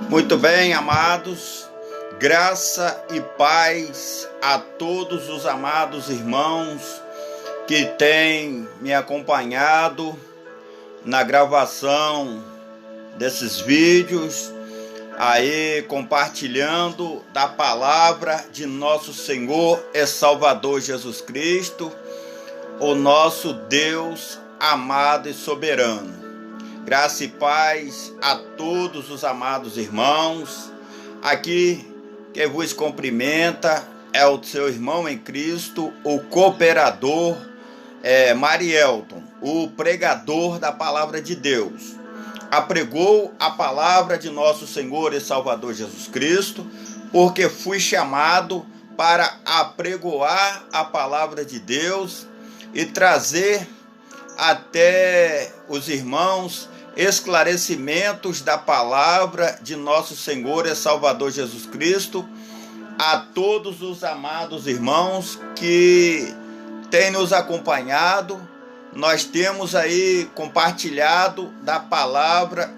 Muito bem, amados, graça e paz a todos os amados irmãos que têm me acompanhado na gravação desses vídeos, aí compartilhando da palavra de nosso Senhor e Salvador Jesus Cristo, o nosso Deus amado e soberano. Graça e paz a todos os amados irmãos. Aqui quem vos cumprimenta é o seu irmão em Cristo, o cooperador Marielton, o pregador da palavra de Deus. Apregou a palavra de nosso Senhor e Salvador Jesus Cristo, porque fui chamado para apregoar a palavra de Deus e trazer até os irmãos esclarecimentos da palavra de nosso Senhor e Salvador Jesus Cristo a todos os amados irmãos que têm nos acompanhado. Nós temos aí compartilhado da palavra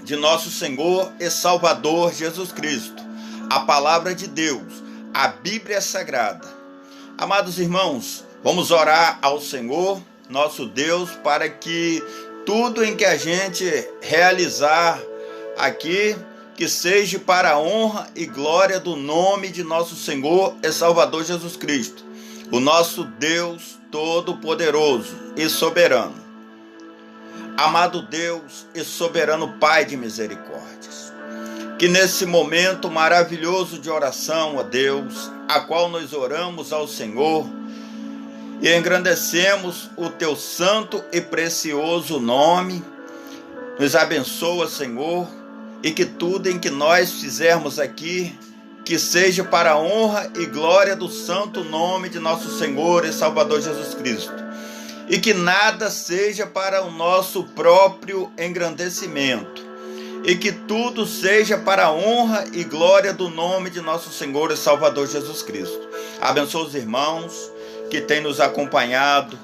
de nosso Senhor e Salvador Jesus Cristo, a palavra de Deus, a Bíblia Sagrada. Amados irmãos, vamos orar ao Senhor, nosso Deus, para que tudo em que a gente realizar aqui, que seja para a honra e glória do nome de nosso Senhor e Salvador Jesus Cristo, o nosso Deus Todo-Poderoso e Soberano. Amado Deus e soberano Pai de misericórdias, que nesse momento maravilhoso de oração a Deus, a qual nós oramos ao Senhor, e engrandecemos o teu santo e precioso nome. Nos abençoa, Senhor, e que tudo em que nós fizermos aqui, que seja para a honra e glória do santo nome de nosso Senhor e Salvador Jesus Cristo, e que nada seja para o nosso próprio engrandecimento, e que tudo seja para a honra e glória do nome de nosso Senhor e Salvador Jesus Cristo. Abençoa os irmãos que tem nos acompanhado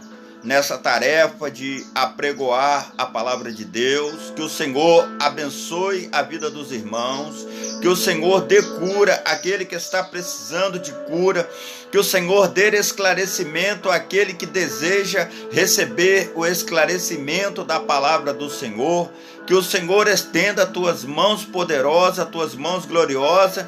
nessa tarefa de apregoar a palavra de Deus, que o Senhor abençoe a vida dos irmãos, que o Senhor dê cura àquele que está precisando de cura, que o Senhor dê esclarecimento àquele que deseja receber o esclarecimento da palavra do Senhor, que o Senhor estenda as tuas mãos poderosas, as tuas mãos gloriosas,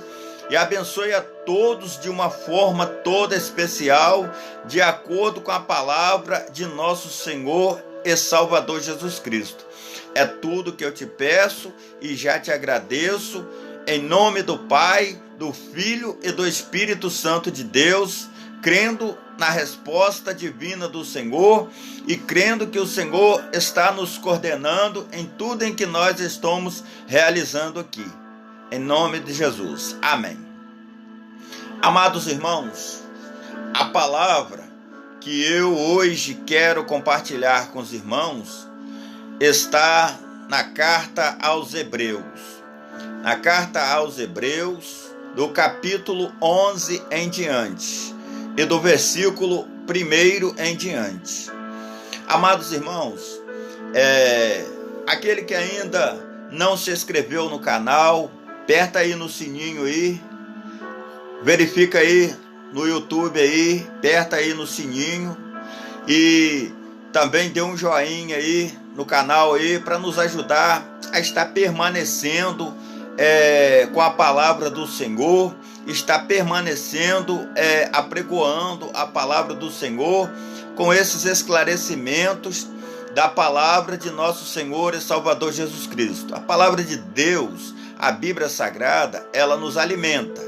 e abençoe a todos de uma forma toda especial, de acordo com a palavra de nosso Senhor e Salvador Jesus Cristo. É tudo que eu te peço e já te agradeço, em nome do Pai, do Filho e do Espírito Santo de Deus, crendo na resposta divina do Senhor e crendo que o Senhor está nos coordenando em tudo em que nós estamos realizando aqui. Em nome de Jesus. Amém. Amados irmãos, a palavra que eu hoje quero compartilhar com os irmãos está na carta aos Hebreus. Na carta aos Hebreus, do capítulo 11 em diante e do versículo 1 em diante. Amados irmãos, aquele que ainda não se inscreveu no canal, aperta aí no sininho aí, verifica aí no YouTube aí, aperta aí no sininho e também dê um joinha aí no canal aí para nos ajudar a estar permanecendo com a palavra do Senhor, estar permanecendo apregoando a palavra do Senhor com esses esclarecimentos da palavra de nosso Senhor e Salvador Jesus Cristo. A palavra de Deus, a Bíblia Sagrada, ela nos alimenta.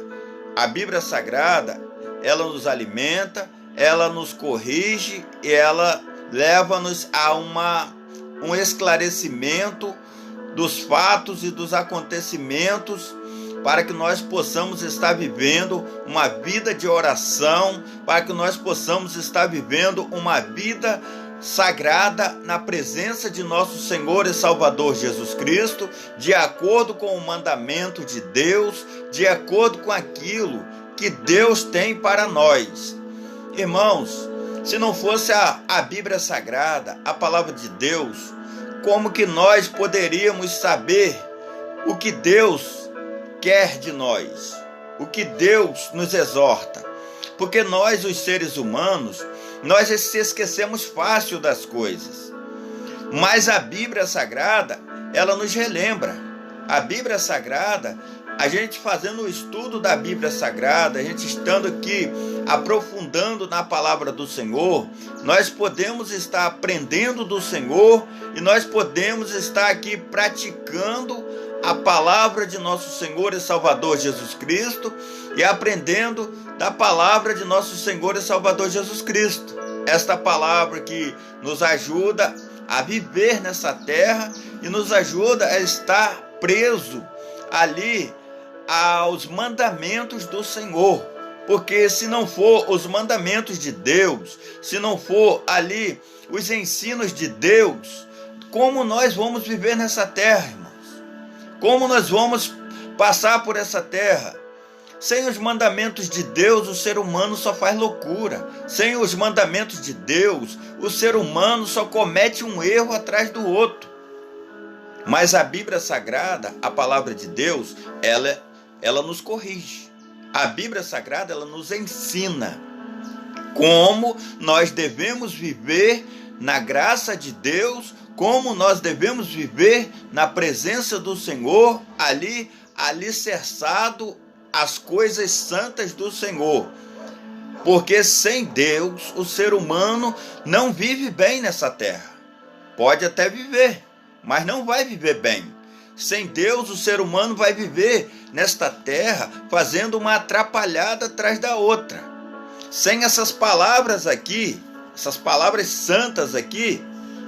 A Bíblia Sagrada, ela nos alimenta, ela nos corrige e ela leva-nos a um esclarecimento dos fatos e dos acontecimentos para que nós possamos estar vivendo uma vida de oração, para que nós possamos estar vivendo uma vida sagrada na presença de nosso Senhor e Salvador Jesus Cristo, de acordo com o mandamento de Deus, de acordo com aquilo que Deus tem para nós. Irmãos, se não fosse a Bíblia Sagrada, a palavra de Deus, como que nós poderíamos saber o que Deus quer de nós, o que Deus nos exorta. Porque nós, os seres humanos, nós se esquecemos fácil das coisas. Mas a Bíblia Sagrada, ela nos relembra. A Bíblia Sagrada, a gente fazendo o estudo da Bíblia Sagrada, a gente estando aqui aprofundando na palavra do Senhor, nós podemos estar aprendendo do Senhor e nós podemos estar aqui praticando a palavra de nosso Senhor e Salvador Jesus Cristo e aprendendo da palavra de nosso Senhor e Salvador Jesus Cristo. Esta palavra que nos ajuda a viver nessa terra e nos ajuda a estar preso ali aos mandamentos do Senhor. Porque se não for os mandamentos de Deus, se não for ali os ensinos de Deus, como nós vamos viver nessa terra, irmãos? Como nós vamos passar por essa terra? Sem os mandamentos de Deus, o ser humano só faz loucura. Sem os mandamentos de Deus, o ser humano só comete um erro atrás do outro. Mas a Bíblia Sagrada, a palavra de Deus, ela nos corrige. A Bíblia Sagrada, ela nos ensina como nós devemos viver na graça de Deus, como nós devemos viver na presença do Senhor, ali alicerçado as coisas santas do Senhor. Porque sem Deus, o ser humano não vive bem nessa terra. Pode até viver, mas não vai viver bem. Sem Deus, o ser humano vai viver nesta terra fazendo uma atrapalhada atrás da outra. Sem essas palavras aqui, essas palavras santas aqui,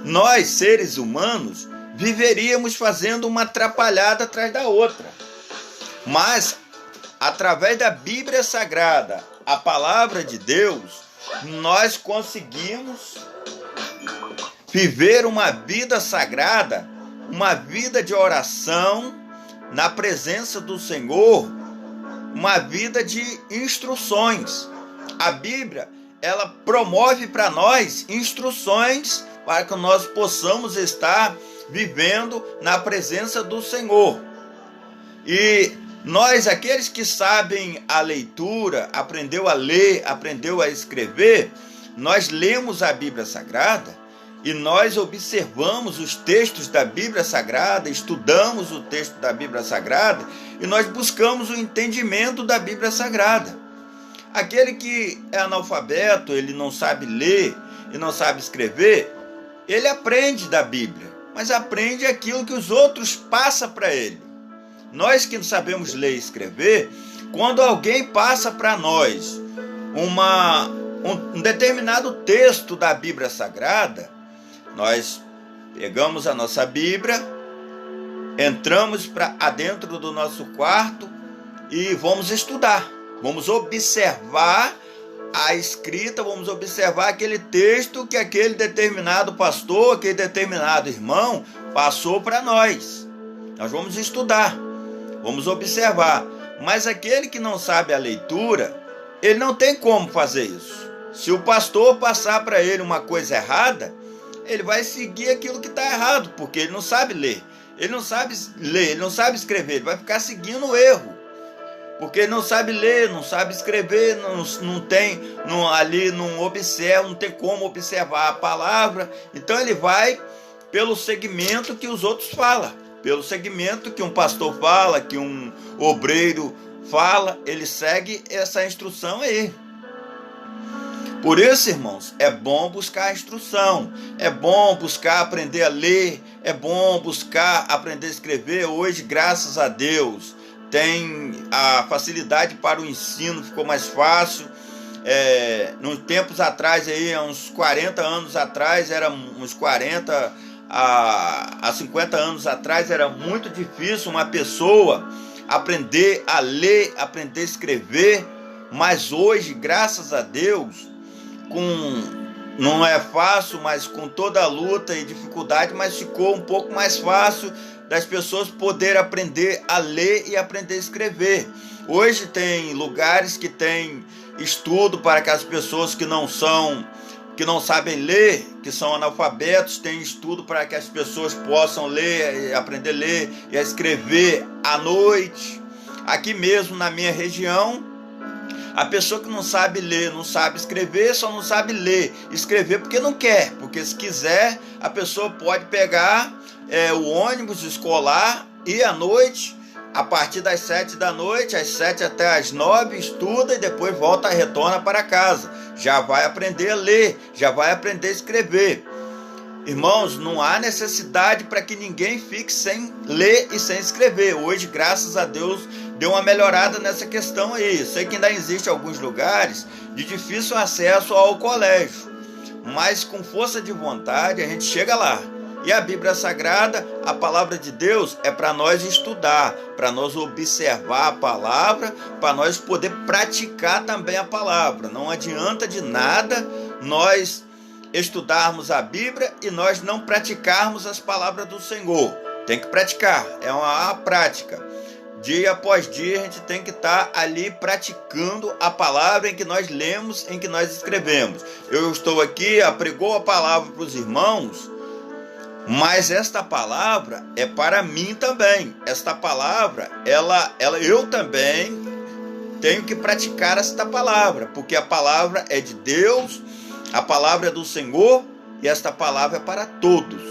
nós, seres humanos, viveríamos fazendo uma atrapalhada atrás da outra. Mas, através da Bíblia Sagrada, a palavra de Deus, nós conseguimos viver uma vida sagrada, uma vida de oração na presença do Senhor, uma vida de instruções. A Bíblia, ela promove para nós instruções para que nós possamos estar vivendo na presença do Senhor. E nós, aqueles que sabem a leitura, aprendeu a ler, aprendeu a escrever, nós lemos a Bíblia Sagrada e nós observamos os textos da Bíblia Sagrada, estudamos o texto da Bíblia Sagrada e nós buscamos o entendimento da Bíblia Sagrada. Aquele que é analfabeto, ele não sabe ler e não sabe escrever, ele aprende da Bíblia, mas aprende aquilo que os outros passam para ele. Nós que não sabemos ler e escrever, quando alguém passa para nós um determinado texto da Bíblia Sagrada, nós pegamos a nossa Bíblia, entramos para adentro do nosso quarto e vamos estudar. Vamos observar a escrita, vamos observar aquele texto que aquele determinado pastor, aquele determinado irmão passou para nós. Nós vamos estudar, vamos observar. Mas aquele que não sabe a leitura, ele não tem como fazer isso. Se o pastor passar para ele uma coisa errada, ele vai seguir aquilo que está errado, porque ele não sabe ler. Ele não sabe ler, ele não sabe escrever, ele vai ficar seguindo o erro. Porque ele não sabe ler, não sabe escrever, não observa, não tem como observar a palavra. Então ele vai pelo segmento que os outros falam, pelo segmento que um pastor fala, que um obreiro fala, ele segue essa instrução aí. Por isso, irmãos, é bom buscar a instrução, é bom buscar aprender a ler, é bom buscar aprender a escrever. Hoje, graças a Deus, tem a facilidade para o ensino, ficou mais fácil. Nos tempos atrás, aí, uns 40 anos atrás, era uns 40 a 50 anos atrás, era muito difícil uma pessoa aprender a ler, aprender a escrever. Mas hoje, graças a Deus, não é fácil, mas com toda a luta e dificuldade, mas ficou um pouco mais fácil das pessoas poderem aprender a ler e aprender a escrever. Hoje tem lugares que tem estudo para que as pessoas que não sabem ler, que são analfabetos, tem estudo para que as pessoas possam ler, aprender a ler e a escrever à noite. Aqui mesmo na minha região, a pessoa que não sabe ler, não sabe escrever, só não sabe ler, escrever porque não quer. Porque se quiser, a pessoa pode pegar o ônibus escolar e à noite, a partir das 7 da noite, às 7 até às 9, estuda e depois volta, retorna para casa. Já vai aprender a ler, já vai aprender a escrever. Irmãos, não há necessidade para que ninguém fique sem ler e sem escrever. Hoje, graças a Deus, deu uma melhorada nessa questão aí. Sei que ainda existe alguns lugares de difícil acesso ao colégio, mas com força de vontade a gente chega lá. E a Bíblia Sagrada, a palavra de Deus, é para nós estudar, para nós observar a palavra, para nós poder praticar também a palavra. Não adianta de nada nós estudarmos a Bíblia e nós não praticarmos as palavras do Senhor. Tem que praticar, é uma prática. Dia após dia a gente tem que estar ali praticando a palavra em que nós lemos, em que nós escrevemos. Eu estou aqui, apregou a palavra para os irmãos, mas esta palavra é para mim também. Esta palavra, eu também tenho que praticar esta palavra, porque a palavra é de Deus, a palavra é do Senhor e esta palavra é para todos.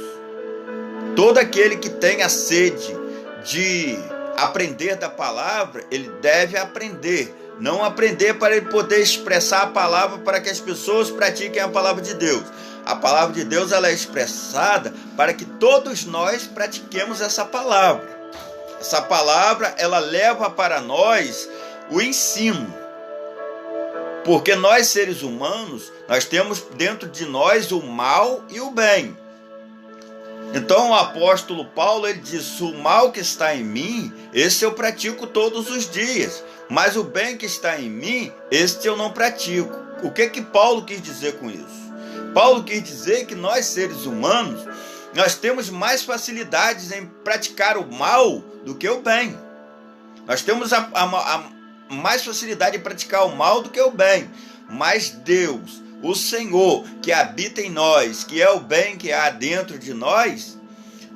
Todo aquele que tem a sede de aprender da palavra, ele deve aprender. Não aprender para ele poder expressar a palavra para que as pessoas pratiquem a palavra de Deus. A palavra de Deus, ela é expressada para que todos nós pratiquemos essa palavra. Essa palavra, ela leva para nós o ensino. Porque nós, seres humanos, nós temos dentro de nós o mal e o bem. Então o apóstolo Paulo, ele diz: o mal que está em mim, esse eu pratico todos os dias, mas o bem que está em mim, este eu não pratico. O que Paulo quis dizer com isso? Paulo quis dizer que nós, seres humanos, nós temos mais facilidades em praticar o mal do que o bem. Nós temos mais facilidade em praticar o mal do que o bem. Mas Deus, o Senhor, que habita em nós, que é o bem que há dentro de nós,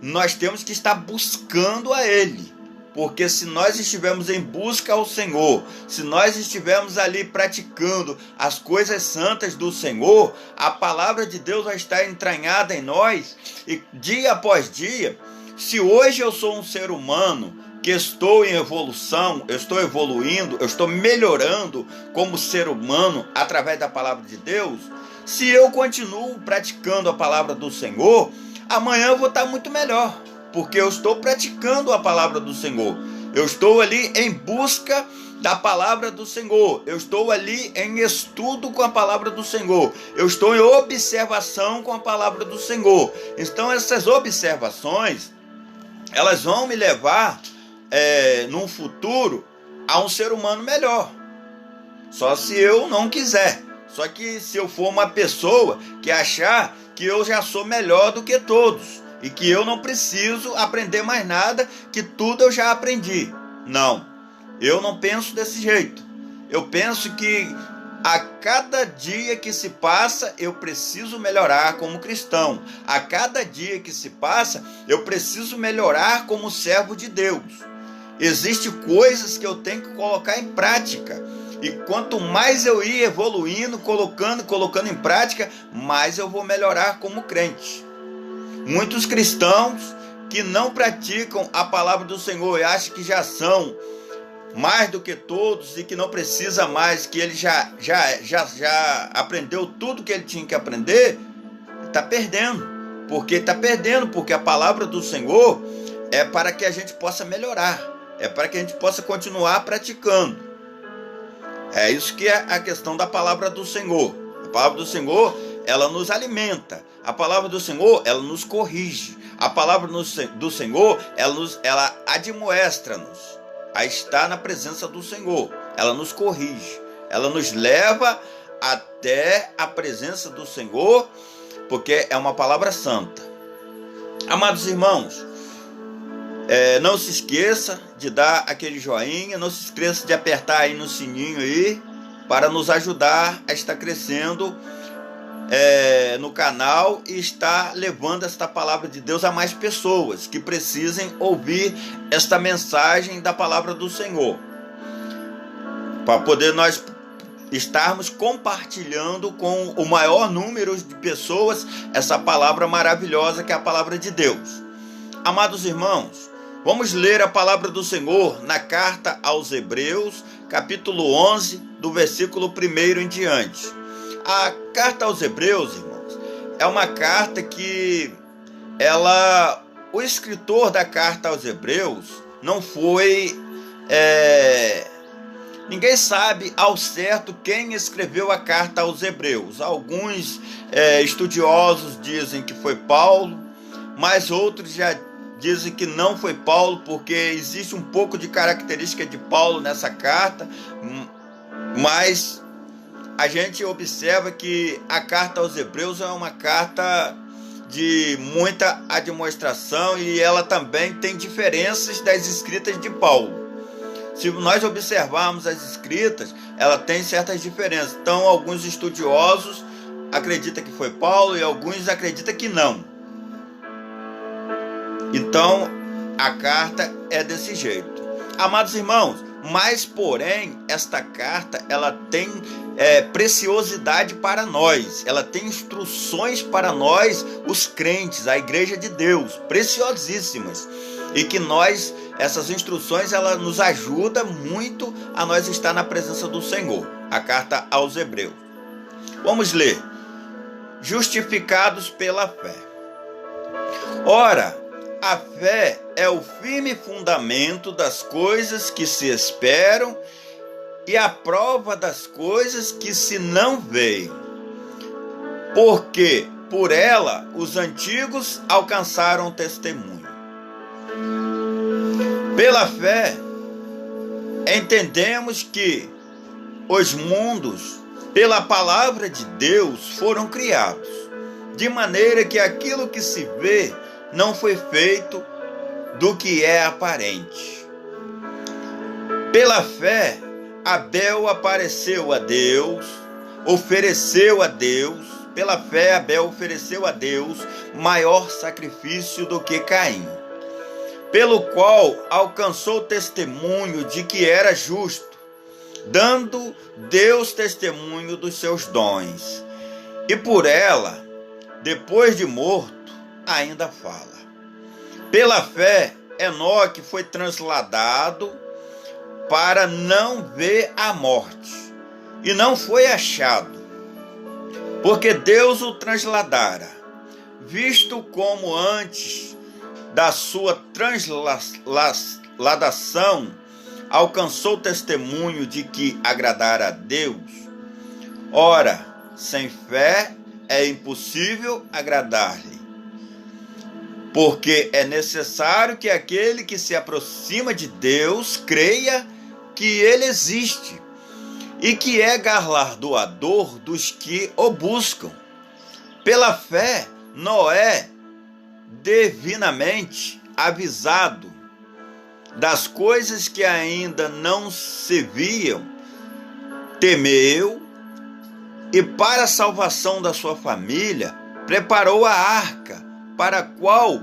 nós temos que estar buscando a Ele. Porque se nós estivermos em busca ao Senhor, se nós estivermos ali praticando as coisas santas do Senhor, a palavra de Deus vai estar entranhada em nós, e dia após dia, se hoje eu sou um ser humano que estou em evolução, eu estou evoluindo, eu estou melhorando como ser humano através da palavra de Deus, se eu continuo praticando a palavra do Senhor, amanhã eu vou estar muito melhor. Porque eu estou praticando a palavra do Senhor. Eu estou ali em busca da palavra do Senhor. Eu estou ali em estudo com a palavra do Senhor. Eu estou em observação com a palavra do Senhor. Então essas observações, elas vão me levar num futuro a um ser humano melhor. Só se eu não quiser. Só que se eu for uma pessoa que achar que eu já sou melhor do que todos, e que eu não preciso aprender mais nada, que tudo eu já aprendi. Não, eu não penso desse jeito. Eu penso que a cada dia que se passa, eu preciso melhorar como cristão. A cada dia que se passa, eu preciso melhorar como servo de Deus. Existem coisas que eu tenho que colocar em prática. E quanto mais eu ir evoluindo, colocando em prática, mais eu vou melhorar como crente. Muitos cristãos que não praticam a palavra do Senhor e acham que já são mais do que todos e que não precisa mais, que ele já aprendeu tudo que ele tinha que aprender, está perdendo. Porque a palavra do Senhor é para que a gente possa melhorar, é para que a gente possa continuar praticando. É isso que é a questão da palavra do Senhor. A palavra do Senhor, ela nos alimenta. A palavra do Senhor, ela nos corrige. A palavra do Senhor, ela admoestra-nos a estar na presença do Senhor. Ela nos corrige. Ela nos leva até a presença do Senhor, porque é uma palavra santa. Amados irmãos, não se esqueça de dar aquele joinha, não se esqueça de apertar aí no sininho aí, para nos ajudar a estar crescendo no canal e estar levando esta palavra de Deus a mais pessoas que precisem ouvir esta mensagem da palavra do Senhor. para poder nós estarmos compartilhando com o maior número de pessoas essa palavra maravilhosa que é a palavra de Deus. Amados irmãos, vamos ler a palavra do Senhor na carta aos Hebreus, capítulo 11, do versículo 1 em diante. A carta aos Hebreus, irmãos, é uma carta que o escritor da carta aos Hebreus não foi... Ninguém sabe ao certo quem escreveu a carta aos Hebreus. Alguns estudiosos dizem que foi Paulo, mas outros já dizem que não foi Paulo, porque existe um pouco de característica de Paulo nessa carta, mas a gente observa que a carta aos Hebreus é uma carta de muita admoestação e ela também tem diferenças das escritas de Paulo. Se nós observarmos as escritas, ela tem certas diferenças. Então, alguns estudiosos acreditam que foi Paulo e alguns acreditam que não. Então, a carta é desse jeito. Amados irmãos, mas porém, esta carta, ela tem preciosidade para nós. Ela tem instruções para nós, os crentes, a igreja de Deus, preciosíssimas. E que essas instruções, ela nos ajuda muito a nós estar na presença do Senhor. A carta aos Hebreus. Vamos ler. Justificados pela fé. Ora, a fé é o firme fundamento das coisas que se esperam e a prova das coisas que se não veem. Porque por ela os antigos alcançaram testemunho. Pela fé, entendemos que os mundos, pela palavra de Deus, foram criados, de maneira que aquilo que se vê não foi feito do que é aparente. Pela fé, Abel ofereceu a Deus, pela fé Abel ofereceu a Deus maior sacrifício do que Caim, pelo qual alcançou testemunho de que era justo, dando Deus testemunho dos seus dons. E por ela, depois de morto, ainda fala. Pela fé, Enoque foi transladado para não ver a morte, e não foi achado, porque Deus o transladara, visto como antes da sua transladação alcançou testemunho de que agradara a Deus. Ora, sem fé é impossível agradar-lhe, porque é necessário que aquele que se aproxima de Deus creia que ele existe e que é galardoador dos que o buscam. Pela fé, Noé, divinamente avisado das coisas que ainda não se viam, temeu e para a salvação da sua família preparou a arca, para a qual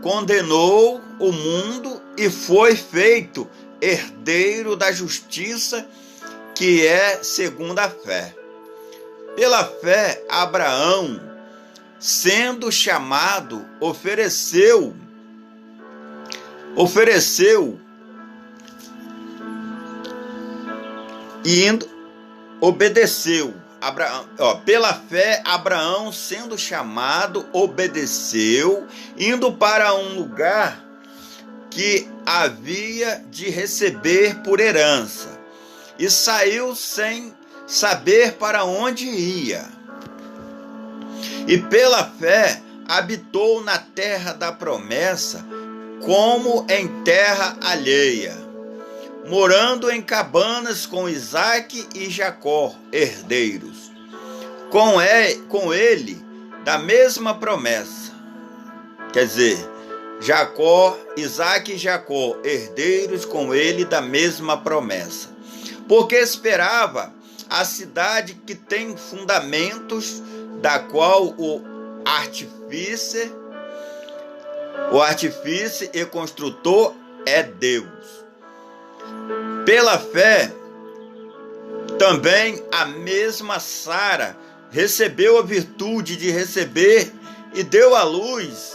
condenou o mundo e foi feito herdeiro da justiça que é segundo a fé. Pela fé, Abraão, sendo chamado, ofereceu e obedeceu. Pela fé, Abraão, sendo chamado, obedeceu, indo para um lugar que havia de receber por herança, e saiu sem saber para onde ia. E pela fé habitou na terra da promessa, como em terra alheia, morando em cabanas com Isaque e Jacó, herdeiros, com ele da mesma promessa. Quer dizer, Isaque e Jacó, herdeiros com ele da mesma promessa. Porque esperava a cidade que tem fundamentos, da qual o artífice e construtor é Deus. Pela fé, também a mesma Sara recebeu a virtude de receber e deu à luz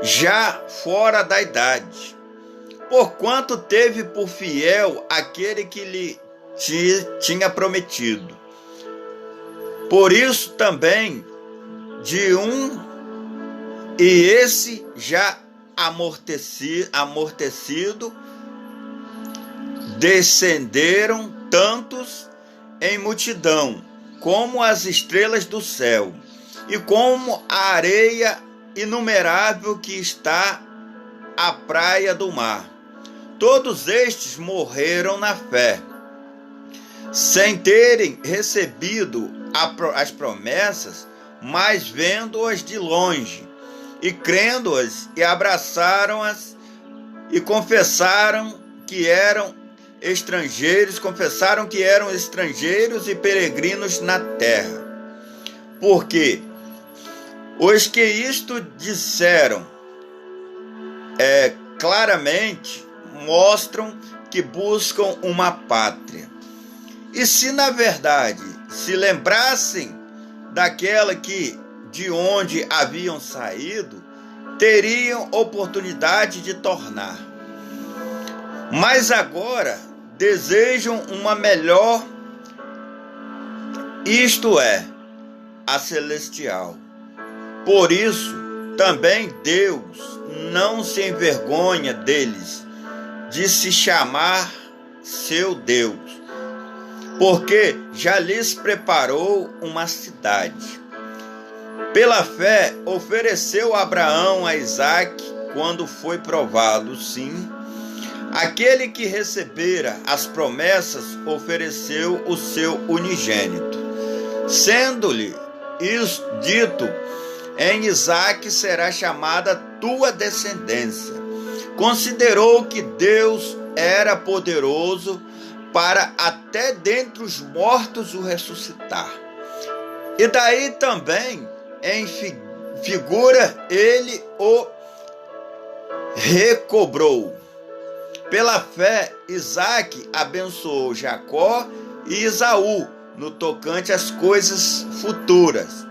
já fora da idade, porquanto teve por fiel aquele que lhe tinha prometido. Por isso também de um, e esse já amortecido, descenderam tantos em multidão, como as estrelas do céu, e como a areia inumerável que está à praia do mar. Todos estes morreram na fé, sem terem recebido as promessas, mas vendo-as de longe, e crendo-as, e abraçaram-as, e confessaram que eram estrangeiros e peregrinos na terra. Porque os que isto disseram claramente mostram que buscam uma pátria. E se na verdade se lembrassem daquela de onde haviam saído, teriam oportunidade de tornar. Mas agora desejam uma melhor, isto é, a celestial. Por isso, também Deus não se envergonha deles, de se chamar seu Deus, porque já lhes preparou uma cidade. Pela fé, ofereceu Abraão a Isaque, quando foi provado, sim. Aquele que recebera as promessas ofereceu o seu unigênito, sendo-lhe isso dito: em Isaque será chamada tua descendência. Considerou que Deus era poderoso para até dentre os mortos o ressuscitar. E daí também, em figura, ele o recobrou. Pela fé, Isaque abençoou Jacó e Esaú no tocante às coisas futuras.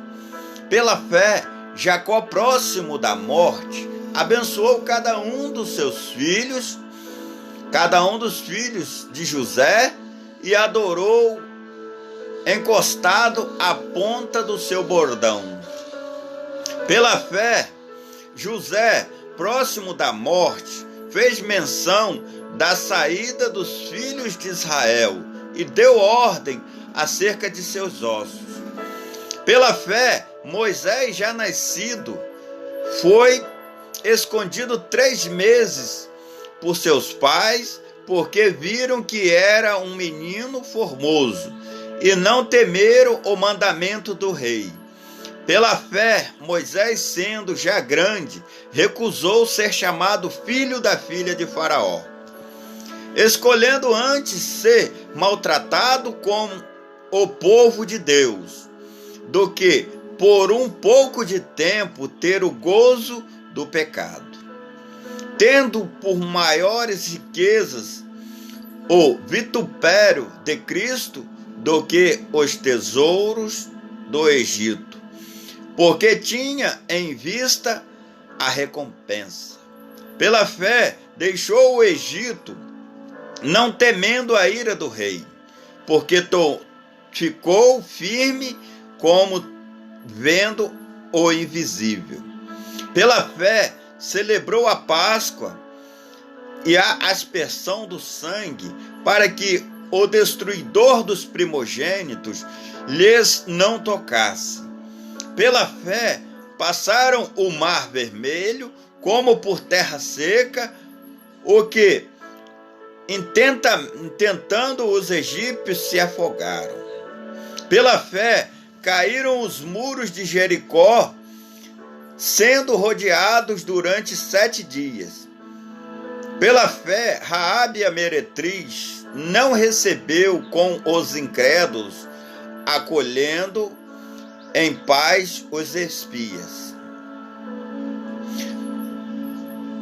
Pela fé, Jacó, próximo da morte, abençoou cada um dos filhos de José, e adorou encostado à ponta do seu bordão. Pela fé, José, próximo da morte, fez menção da saída dos filhos de Israel e deu ordem acerca de seus ossos. Pela fé, Moisés, já nascido, foi escondido 3 meses por seus pais, porque viram que era um menino formoso, e não temeram o mandamento do rei. Pela fé, Moisés, sendo já grande, recusou ser chamado filho da filha de Faraó, escolhendo antes ser maltratado com o povo de Deus, do que por um pouco de tempo ter o gozo do pecado, tendo por maiores riquezas o vitupério de Cristo do que os tesouros do Egito, porque tinha em vista a recompensa. Pela fé, deixou o Egito, não temendo a ira do rei, porque ficou firme como vendo o invisível. Pela fé, celebrou a Páscoa e a aspersão do sangue, para que o destruidor dos primogênitos lhes não tocasse. Pela fé, passaram o mar vermelho como por terra seca, o que, intentando os egípcios, se afogaram. Pela fé, caíram os muros de Jericó, sendo rodeados durante 7 dias. Pela fé, Raabe a meretriz não recebeu com os incrédulos, acolhendo em paz os espias.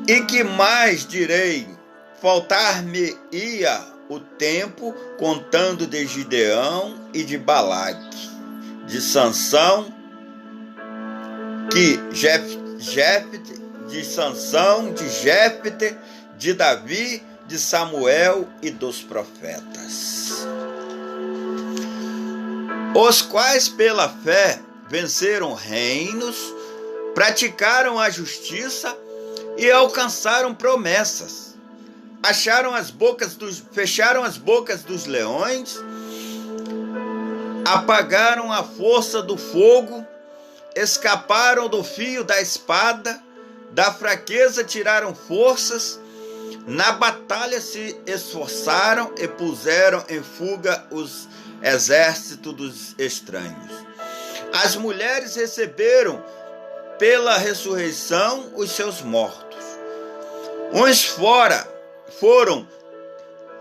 E que mais direi? Faltar-me-ia o tempo contando de Gideão e de Balaque, de Sansão, de Sansão, de Jefte, de Davi, de Samuel e dos profetas, os quais pela fé venceram reinos, praticaram a justiça e alcançaram promessas, fecharam as bocas dos leões, apagaram a força do fogo, escaparam do fio da espada, da fraqueza tiraram forças, na batalha se esforçaram e puseram em fuga os exércitos dos estranhos. As mulheres receberam pela ressurreição os seus mortos. Uns foram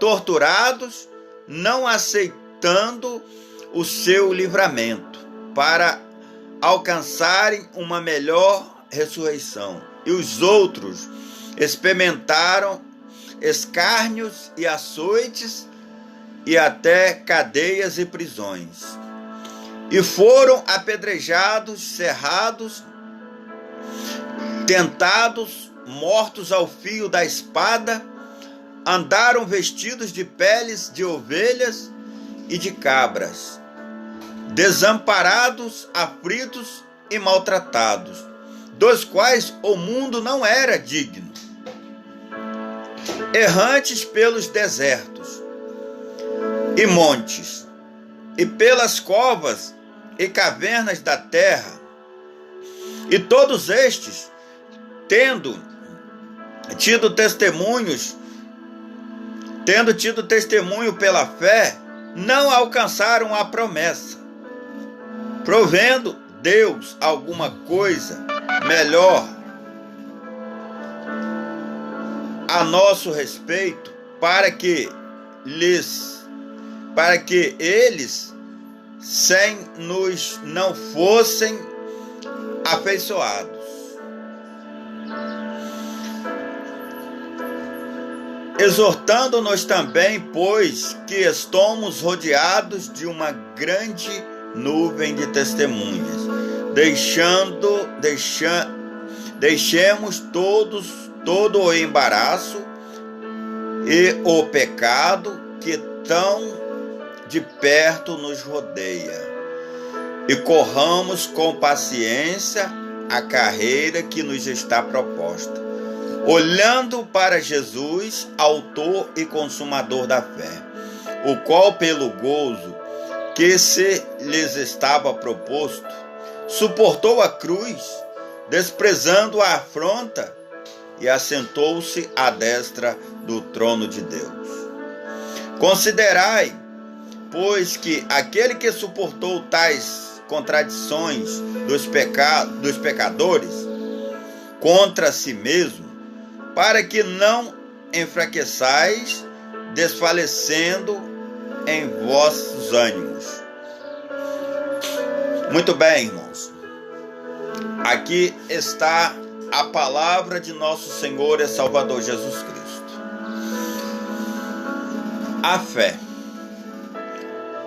torturados, não aceitando o seu livramento, para alcançarem uma melhor ressurreição. E os outros experimentaram escárnios e açoites e até cadeias e prisões. E foram apedrejados, cerrados, tentados, mortos ao fio da espada, andaram vestidos de peles de ovelhas e de cabras, desamparados, aflitos e maltratados, dos quais o mundo não era digno, errantes pelos desertos e montes, e pelas covas e cavernas da terra, e todos estes, tendo tido testemunho pela fé, não alcançaram a promessa, provendo Deus alguma coisa melhor a nosso respeito, para que eles sem nos não fossem afeiçoados. Exortando-nos também, pois que estamos rodeados de uma grande nuvem de testemunhas, deixemos todo o embaraço e o pecado que tão de perto nos rodeia, e corramos com paciência a carreira que nos está proposta, olhando para Jesus, autor e consumador da fé, o qual pelo gozo que se lhes estava proposto, suportou a cruz, desprezando a afronta, e assentou-se à destra do trono de Deus. Considerai, pois, que aquele que suportou tais contradições dos pecadores contra si mesmo, para que não enfraqueçais, desfalecendo em vossos ânimos. Muito bem, irmãos. Aqui está a palavra de nosso Senhor e Salvador Jesus Cristo. A fé.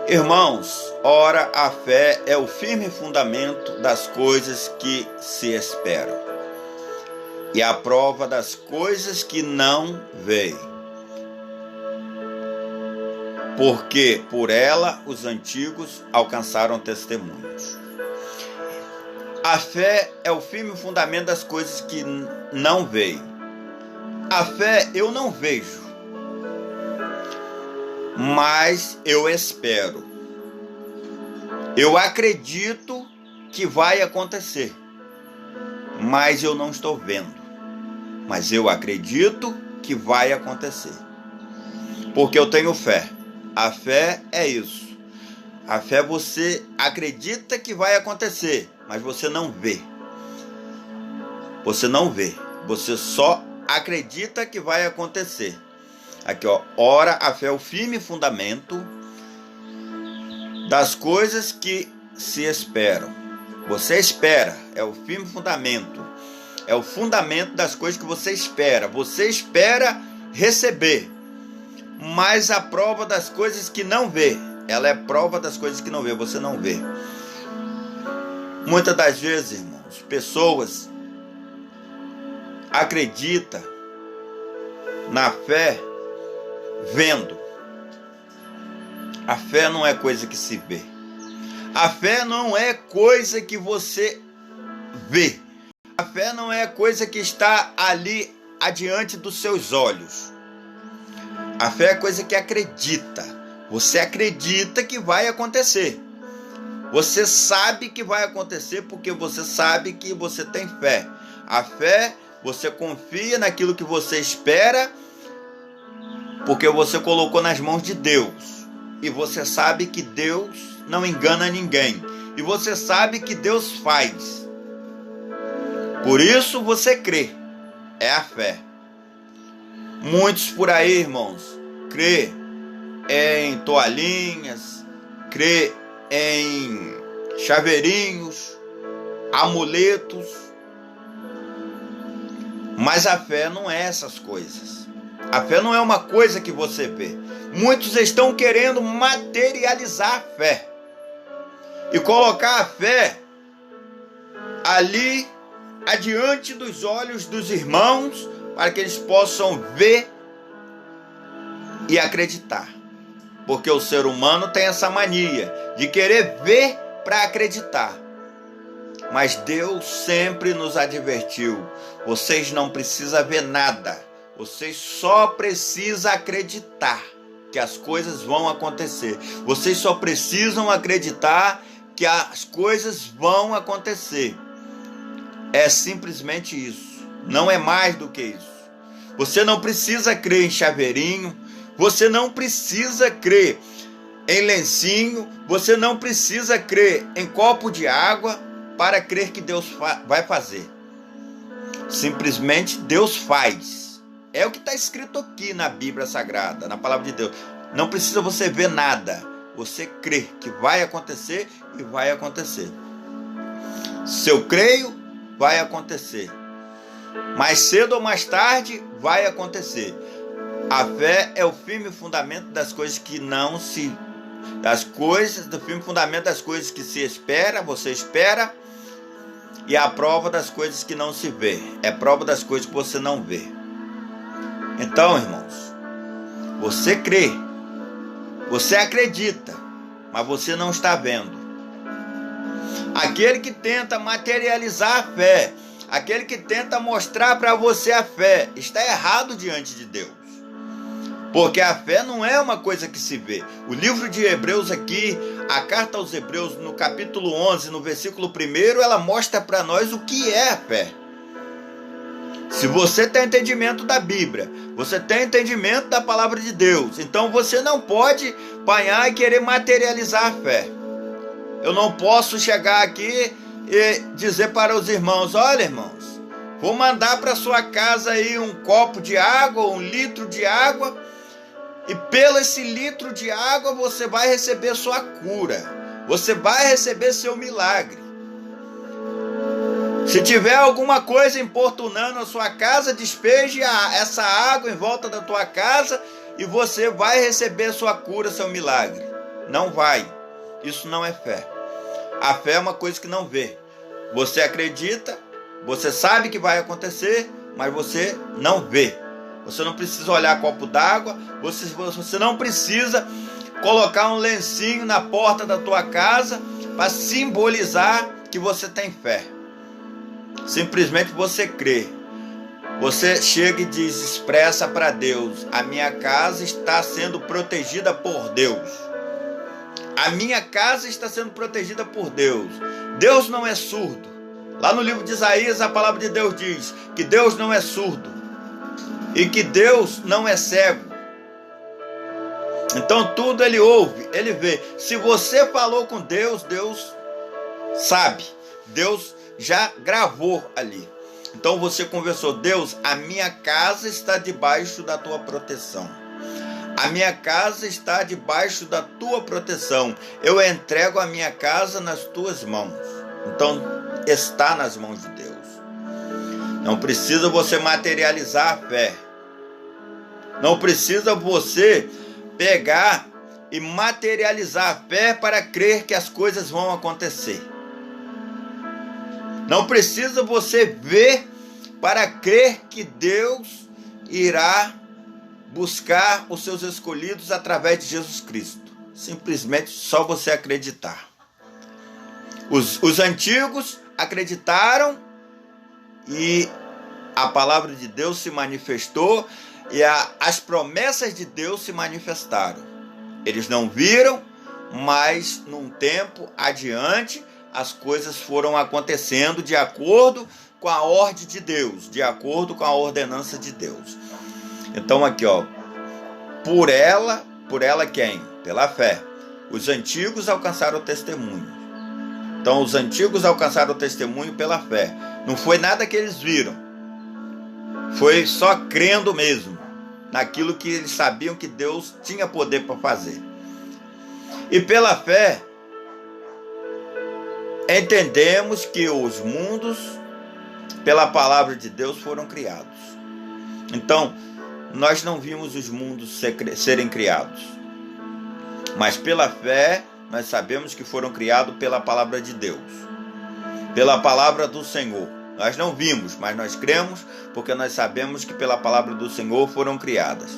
Irmãos, ora, a fé é o firme fundamento das coisas que se esperam e a prova das coisas que não veem, porque por ela os antigos alcançaram testemunhos. A fé é o firme fundamento das coisas que não veem. A fé eu não vejo, mas eu espero. Eu acredito que vai acontecer, mas eu não estou vendo. Mas eu acredito que vai acontecer, porque eu tenho fé. A fé é isso. A fé, você acredita que vai acontecer, mas você não vê. Você não vê. Você só acredita que vai acontecer. Aqui, ó. Ora, a fé é o firme fundamento das coisas que se esperam. Você espera. É o firme fundamento. É o fundamento das coisas que você espera. Você espera receber. mas a prova das coisas que não vê. Ela é prova das coisas que não vê, você não vê. Muitas das vezes, irmãos, pessoas acreditam na fé vendo. A fé não é coisa que se vê. A fé não é coisa que você vê. A fé não é coisa que está ali adiante dos seus olhos. A fé é coisa que acredita. Você acredita que vai acontecer. Você sabe que vai acontecer porque você sabe que você tem fé. A fé, você confia naquilo que você espera porque você colocou nas mãos de Deus. E você sabe que Deus não engana ninguém. E você sabe que Deus faz. Por isso você crê. É a fé. Muitos por aí, irmãos, crê em toalhinhas, crê em chaveirinhos, amuletos. Mas a fé não é essas coisas. A fé não é uma coisa que você vê. Muitos estão querendo materializar a fé e colocar a fé ali adiante dos olhos dos irmãos para que eles possam ver e acreditar. Porque o ser humano tem essa mania de querer ver para acreditar. Mas Deus sempre nos advertiu: vocês não precisam ver nada, vocês só precisam acreditar que as coisas vão acontecer. Vocês só precisam acreditar que as coisas vão acontecer. É simplesmente isso. Não é mais do que isso. Você não precisa crer em chaveirinho. Você não precisa crer em lencinho. Você não precisa crer em copo de água para crer que Deus vai fazer. Simplesmente Deus faz. É o que está escrito aqui na Bíblia Sagrada, na Palavra de Deus. Não precisa você ver nada. Você crê que vai acontecer e vai acontecer. Se eu creio, vai acontecer. Mais cedo ou mais tarde, vai acontecer. A fé é o firme fundamento das coisas que não se... do firme fundamento das coisas que se espera, você espera. E a prova das coisas que não se vê. É prova das coisas que você não vê. Então, irmãos, você crê, você acredita, mas você não está vendo. Aquele que tenta materializar a fé, aquele que tenta mostrar para você a fé, está errado diante de Deus. Porque a fé não é uma coisa que se vê. O livro de Hebreus aqui, a carta aos Hebreus, no capítulo 11, no versículo 1, ela mostra para nós o que é a fé. Se você tem entendimento da Bíblia, você tem entendimento da palavra de Deus, então você não pode apanhar e querer materializar a fé. Eu não posso chegar aqui e dizer para os irmãos: olha, irmãos, vou mandar para sua casa aí um copo de água, 1 litro de água, e pelo esse litro de água você vai receber sua cura, você vai receber seu milagre. Se tiver alguma coisa importunando a sua casa, despeje essa água em volta da tua casa e você vai receber sua cura, seu milagre. Não vai. Isso não é fé. A fé é uma coisa que não vê. Você acredita, você sabe que vai acontecer, mas você não vê. Você não precisa olhar copo d'água, você não precisa colocar um lencinho na porta da tua casa para simbolizar que você tem fé. Simplesmente você crê. Você chega e diz, expressa para Deus: a minha casa está sendo protegida por Deus. A minha casa está sendo protegida por Deus. Deus não é surdo. Lá no livro de Isaías, a palavra de Deus diz que Deus não é surdo e que Deus não é cego. Então tudo ele ouve, ele vê. Se você falou com Deus, Deus sabe. Deus já gravou ali. Então você conversou: Deus, a minha casa está debaixo da tua proteção. A minha casa está debaixo da tua proteção. Eu entrego a minha casa nas tuas mãos. Então está nas mãos de Deus. Não precisa você materializar a fé. Não precisa você pegar e materializar a fé para crer que as coisas vão acontecer. Não precisa você ver para crer que Deus irá buscar os seus escolhidos através de Jesus Cristo. Simplesmente só você acreditar. Os antigos acreditaram e a palavra de Deus se manifestou e as promessas de Deus se manifestaram. Eles não viram, mas num tempo adiante as coisas foram acontecendo de acordo com a ordem de Deus, de acordo com a ordenança de Deus. Então aqui, por ela quem? Pela fé. Os antigos alcançaram o testemunho. Então os antigos alcançaram o testemunho pela fé. Não foi nada que eles viram. Foi só crendo mesmo naquilo que eles sabiam que Deus tinha poder para fazer. E pela fé, entendemos que os mundos, pela palavra de Deus, foram criados. Então, nós não vimos os mundos serem criados. Mas pela fé, nós sabemos que foram criados pela palavra de Deus. Pela palavra do Senhor. Nós não vimos, mas nós cremos, porque nós sabemos que pela palavra do Senhor foram criadas.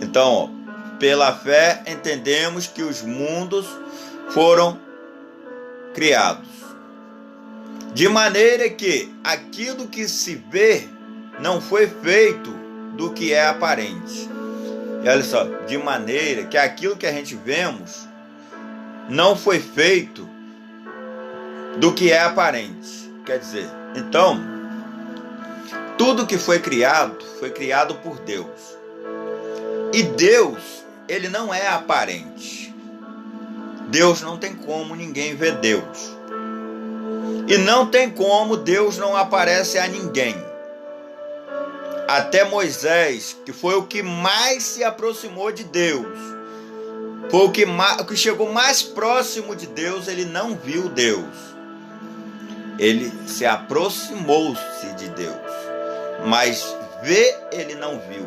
Então, pela fé, entendemos que os mundos foram criados. De maneira que aquilo que se vê não foi feito do que é aparente. E olha só, de maneira que aquilo que a gente vemos não foi feito do que é aparente. Quer dizer, então, tudo que foi criado por Deus. E Deus, ele não é aparente. Deus não tem como ninguém ver Deus. E não tem como Deus não aparece a ninguém. Até Moisés, que foi o que mais se aproximou de Deus, foi o que chegou mais próximo de Deus, ele não viu Deus. Ele se aproximou-se de Deus, mas ver ele não viu.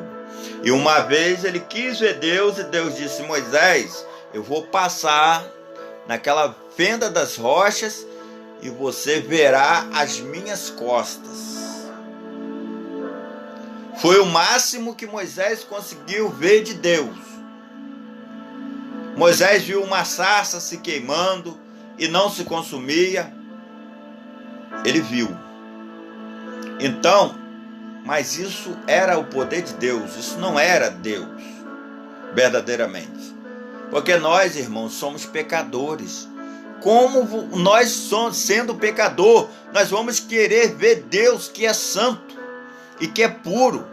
E uma vez ele quis ver Deus e Deus disse: Moisés, eu vou passar naquela fenda das rochas e você verá as minhas costas. Foi o máximo que Moisés conseguiu ver de Deus. Moisés viu uma sarça se queimando e não se consumia. Ele viu. Então, mas isso era o poder de Deus, isso não era Deus, verdadeiramente. Porque nós, irmãos, somos pecadores. Como nós somos, sendo pecador, nós vamos querer ver Deus que é santo e que é puro?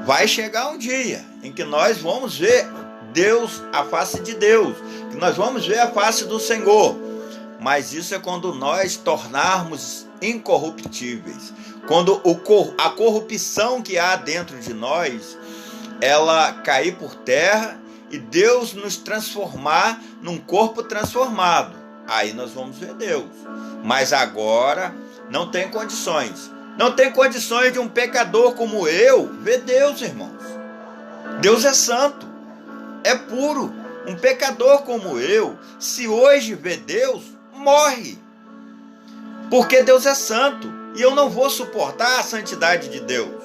Vai chegar um dia em que nós vamos ver Deus, a face de Deus, que nós vamos ver a face do Senhor. Mas isso é quando nós tornarmos incorruptíveis, quando a corrupção que há dentro de nós, ela cair por terra e Deus nos transformar num corpo transformado. Aí nós vamos ver Deus. Mas agora não tem condições. Não tem condições de um pecador como eu ver Deus, irmãos. Deus é santo, é puro. Um pecador como eu, se hoje vê Deus, morre. Porque Deus é santo e eu não vou suportar a santidade de Deus.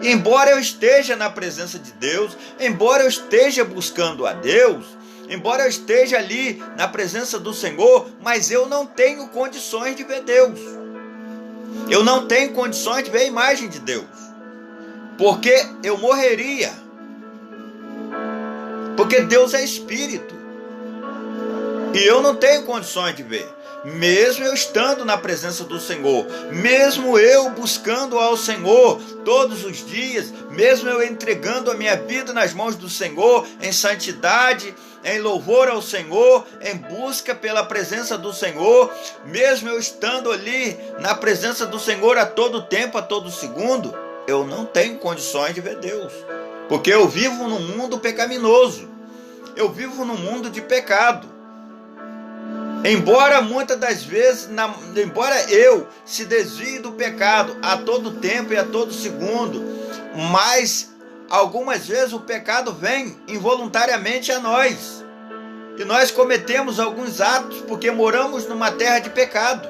Embora eu esteja na presença de Deus, embora eu esteja buscando a Deus, embora eu esteja ali na presença do Senhor, mas eu não tenho condições de ver Deus. Eu não tenho condições de ver a imagem de Deus. Porque eu morreria. Porque Deus é espírito. E eu não tenho condições de ver. Mesmo eu estando na presença do Senhor, mesmo eu buscando ao Senhor todos os dias, mesmo eu entregando a minha vida nas mãos do Senhor, em santidade, em louvor ao Senhor, em busca pela presença do Senhor, mesmo eu estando ali na presença do Senhor a todo tempo, a todo segundo, eu não tenho condições de ver Deus, porque eu vivo num mundo pecaminoso, eu vivo num mundo de pecado. Embora muitas das vezes, embora eu se desvie do pecado a todo tempo e a todo segundo, mas algumas vezes o pecado vem involuntariamente a nós. E nós cometemos alguns atos porque moramos numa terra de pecado.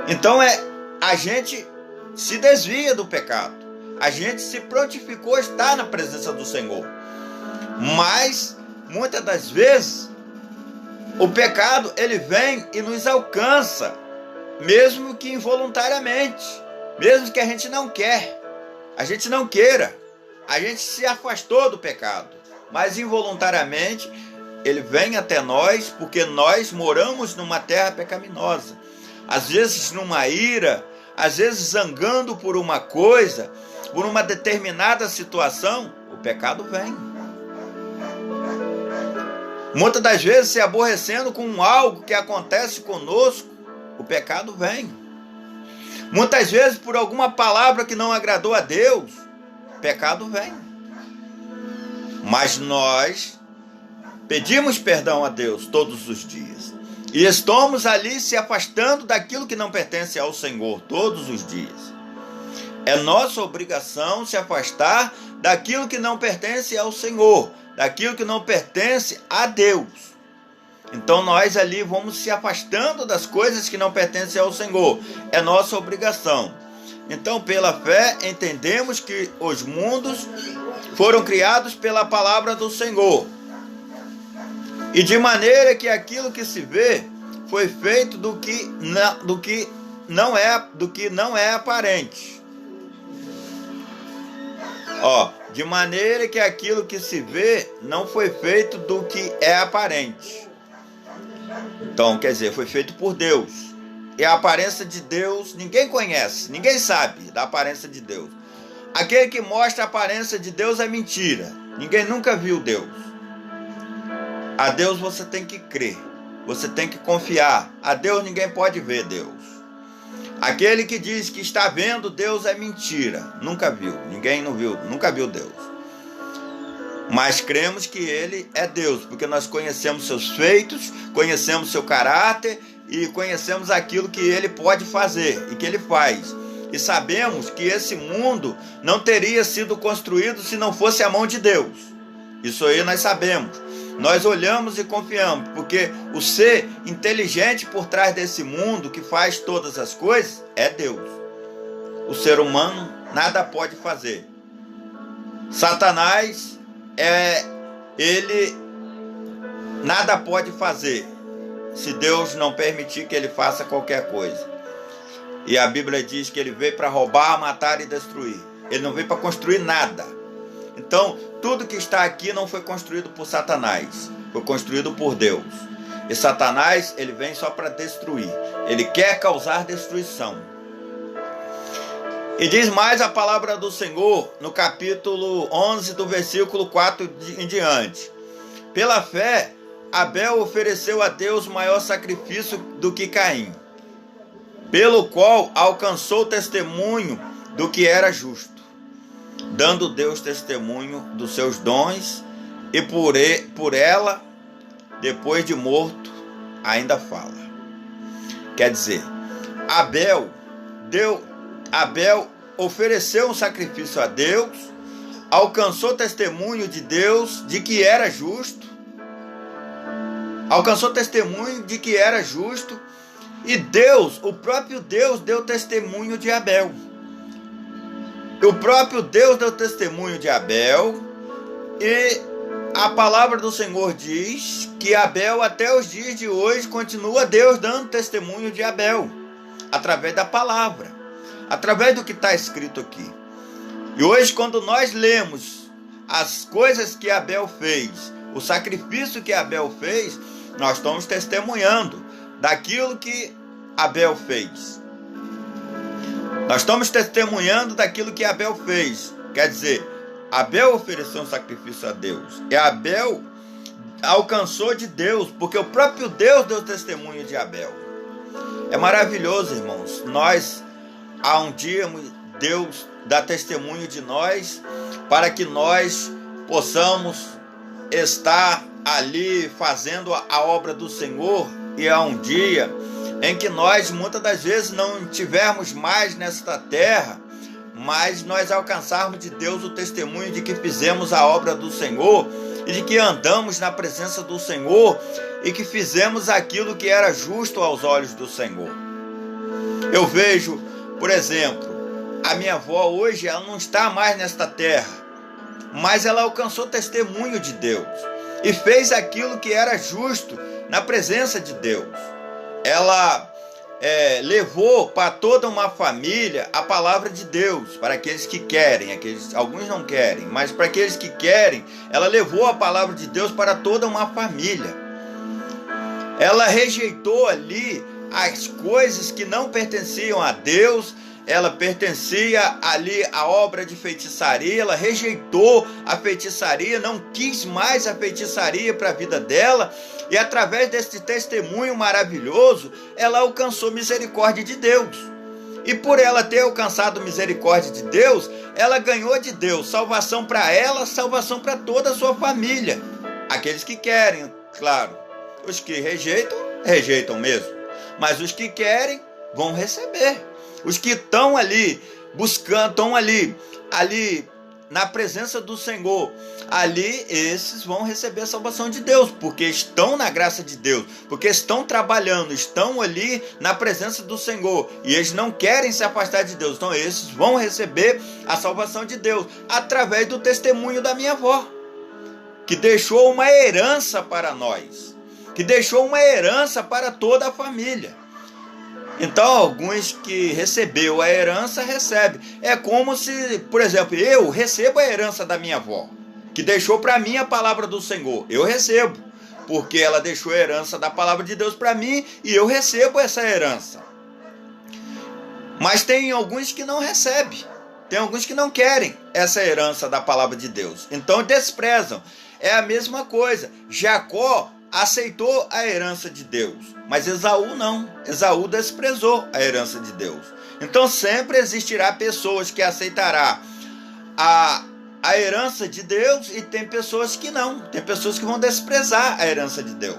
Então a gente se desvia do pecado. A gente se prontificou a estar na presença do Senhor. Mas, muitas das vezes, o pecado, ele vem e nos alcança, mesmo que involuntariamente, mesmo que a gente não quer, a gente não queira, a gente se afastou do pecado, mas involuntariamente ele vem até nós, porque nós moramos numa terra pecaminosa, às vezes numa ira, às vezes zangando por uma coisa, por uma determinada situação, o pecado vem. Muitas das vezes se aborrecendo com algo que acontece conosco, o pecado vem. Muitas vezes por alguma palavra que não agradou a Deus, o pecado vem. Mas nós pedimos perdão a Deus todos os dias. E estamos ali se afastando daquilo que não pertence ao Senhor todos os dias. É nossa obrigação se afastar daquilo que não pertence ao Senhor, daquilo que não pertence a Deus. Então nós ali vamos se afastando das coisas que não pertencem ao Senhor. É nossa obrigação. Então, pela fé, entendemos que os mundos foram criados pela palavra do Senhor. E de maneira que aquilo que se vê foi feito do que não é aparente. De maneira que aquilo que se vê não foi feito do que é aparente. Então, quer dizer, foi feito por Deus. E a aparência de Deus ninguém conhece, ninguém sabe da aparência de Deus. Aquele que mostra a aparência de Deus é mentira. Ninguém nunca viu Deus. A Deus você tem que crer, você tem que confiar. A Deus ninguém pode ver Deus. Aquele que diz que está vendo Deus é mentira. Nunca viu, ninguém não viu, nunca viu Deus. Mas cremos que Ele é Deus, porque nós conhecemos seus feitos, conhecemos seu caráter e conhecemos aquilo que Ele pode fazer e que Ele faz. E sabemos que esse mundo não teria sido construído se não fosse a mão de Deus. Isso aí nós sabemos. Nós olhamos e confiamos, porque o ser inteligente por trás desse mundo que faz todas as coisas é Deus. O ser humano nada pode fazer. Satanás ele nada pode fazer se Deus não permitir que ele faça qualquer coisa. E a Bíblia diz que ele veio para roubar, matar e destruir. Ele não veio para construir nada. Então, tudo que está aqui não foi construído por Satanás, foi construído por Deus. E Satanás, ele vem só para destruir. Ele quer causar destruição. E diz mais a palavra do Senhor no capítulo 11, do versículo 4 em diante. Pela fé, Abel ofereceu a Deus maior sacrifício do que Caim, pelo qual alcançou testemunho do que era justo, dando Deus testemunho dos seus dons, e por ela, depois de morto, ainda fala. Quer dizer, Abel ofereceu um sacrifício a Deus, alcançou testemunho de Deus de que era justo, e Deus, o próprio Deus, deu testemunho de Abel. O próprio Deus deu testemunho de Abel, e a palavra do Senhor diz que Abel, até os dias de hoje, continua Deus dando testemunho de Abel, através da palavra, através do que está escrito aqui. E hoje, quando nós lemos as coisas que Abel fez, o sacrifício que Abel fez, nós estamos testemunhando daquilo que Abel fez. Nós estamos testemunhando daquilo que Abel fez. Quer dizer, Abel ofereceu um sacrifício a Deus. E Abel alcançou de Deus, porque o próprio Deus deu testemunho de Abel. É maravilhoso, irmãos. Há um dia, Deus dá testemunho de nós, para que nós possamos estar ali fazendo a obra do Senhor. E há um dia em que nós muitas das vezes não estivermos mais nesta terra, mas nós alcançarmos de Deus o testemunho de que fizemos a obra do Senhor e de que andamos na presença do Senhor e que fizemos aquilo que era justo aos olhos do Senhor. Eu vejo, por exemplo, a minha avó hoje, ela não está mais nesta terra, mas ela alcançou testemunho de Deus e fez aquilo que era justo na presença de Deus. Ela levou para toda uma família a palavra de Deus, para aqueles que querem, alguns não querem, mas para aqueles que querem, ela levou a palavra de Deus para toda uma família. Ela rejeitou ali as coisas que não pertenciam a Deus, ela pertencia ali à obra de feitiçaria, ela rejeitou a feitiçaria, não quis mais a feitiçaria para a vida dela, e através desse testemunho maravilhoso, ela alcançou misericórdia de Deus. E por ela ter alcançado misericórdia de Deus, ela ganhou de Deus salvação para ela, salvação para toda a sua família. Aqueles que querem, claro. Os que rejeitam, rejeitam mesmo. Mas os que querem, vão receber. Os que estão ali, buscando, estão ali na presença do Senhor, ali esses vão receber a salvação de Deus, porque estão na graça de Deus, porque estão trabalhando, estão ali na presença do Senhor, e eles não querem se afastar de Deus, então esses vão receber a salvação de Deus, através do testemunho da minha avó, que deixou uma herança para nós, que deixou uma herança para toda a família. Então, alguns que recebeu a herança, recebem. É como se, por exemplo, eu recebo a herança da minha avó, que deixou para mim a palavra do Senhor. Eu recebo, porque ela deixou a herança da palavra de Deus para mim e eu recebo essa herança. Mas tem alguns que não recebem. Tem alguns que não querem essa herança da palavra de Deus. Então, desprezam. É a mesma coisa. Jacó aceitou a herança de Deus, mas Esaú não. Esaú desprezou a herança de Deus. Então sempre existirá pessoas que aceitará a herança de Deus e tem pessoas que não. Tem pessoas que vão desprezar a herança de Deus.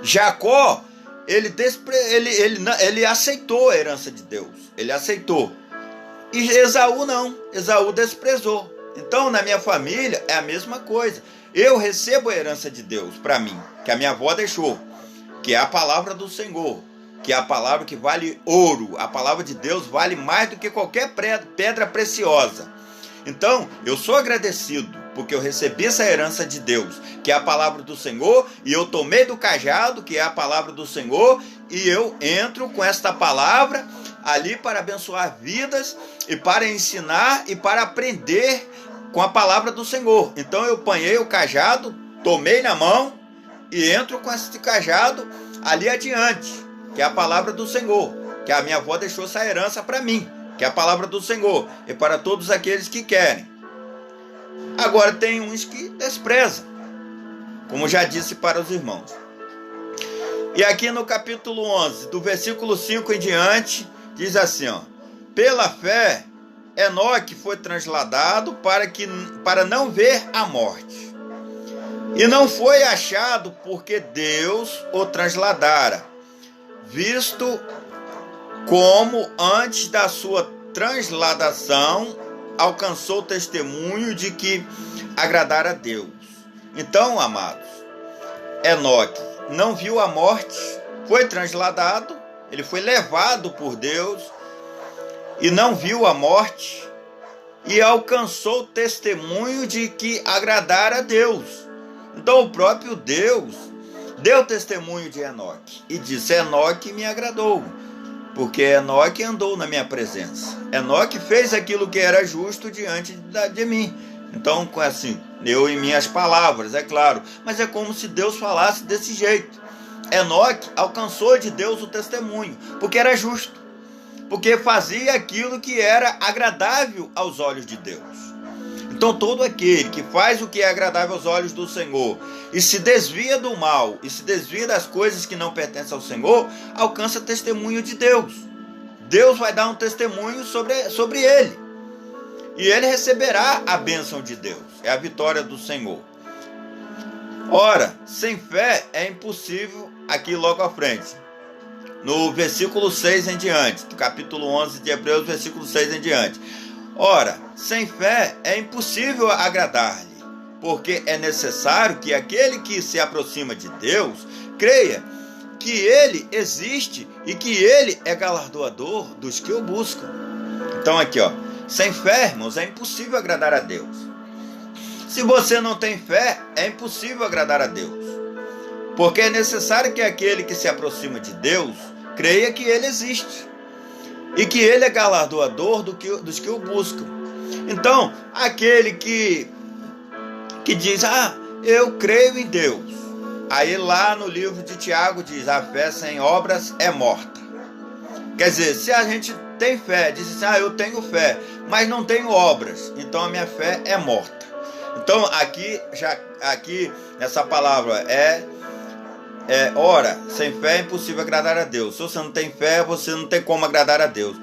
Jacó, ele aceitou a herança de Deus. Ele aceitou. E Esaú não. Esaú desprezou. Então na minha família é a mesma coisa. Eu recebo a herança de Deus para mim, que a minha avó deixou, que é a palavra do Senhor, que é a palavra que vale ouro. A palavra de Deus vale mais do que qualquer pedra preciosa. Então, eu sou agradecido, porque eu recebi essa herança de Deus, que é a palavra do Senhor, e eu tomei do cajado, que é a palavra do Senhor, e eu entro com esta palavra ali para abençoar vidas, e para ensinar, e para aprender com a palavra do Senhor. Então eu apanhei o cajado, tomei na mão e entro com esse cajado ali adiante, que é a palavra do Senhor, que a minha avó deixou essa herança para mim, que é a palavra do Senhor, e para todos aqueles que querem. Agora tem uns que desprezam, como já disse para os irmãos. E aqui no capítulo 11, do versículo 5 em diante, diz assim, ó: pela fé Enoque foi transladado para não ver a morte. E não foi achado porque Deus o transladara, visto como antes da sua transladação alcançou o testemunho de que agradara a Deus. Então, amados, Enoque não viu a morte, foi transladado, ele foi levado por Deus, e não viu a morte, e alcançou o testemunho de que agradara a Deus. Então o próprio Deus deu testemunho de Enoque, e disse: Enoque me agradou, porque Enoque andou na minha presença. Enoque fez aquilo que era justo diante de mim. Então, assim, eu em minhas palavras, é claro, mas é como se Deus falasse desse jeito. Enoque alcançou de Deus o testemunho, porque era justo, porque fazia aquilo que era agradável aos olhos de Deus. Então todo aquele que faz o que é agradável aos olhos do Senhor e se desvia do mal, e se desvia das coisas que não pertencem ao Senhor, alcança testemunho de Deus. Deus vai dar um testemunho sobre ele, e ele receberá a bênção de Deus, é a vitória do Senhor. Ora, sem fé é impossível, aqui logo à frente, no versículo 6 em diante, do capítulo 11 de Hebreus, versículo 6 em diante. Ora, sem fé é impossível agradar-lhe, porque é necessário que aquele que se aproxima de Deus creia que ele existe e que ele é galardoador dos que o buscam. Então aqui, sem fé, irmãos, é impossível agradar a Deus. Se você não tem fé, é impossível agradar a Deus. Porque é necessário que aquele que se aproxima de Deus creia que ele existe e que ele é galardoador dos que o buscam. Então, aquele que diz, eu creio em Deus. Aí lá no livro de Tiago diz, a fé sem obras é morta. Quer dizer, se a gente tem fé, diz assim, eu tenho fé, mas não tenho obras, então a minha fé é morta. Então aqui nessa palavra ora, sem fé é impossível agradar a Deus. Se você não tem fé, você não tem como agradar a Deus.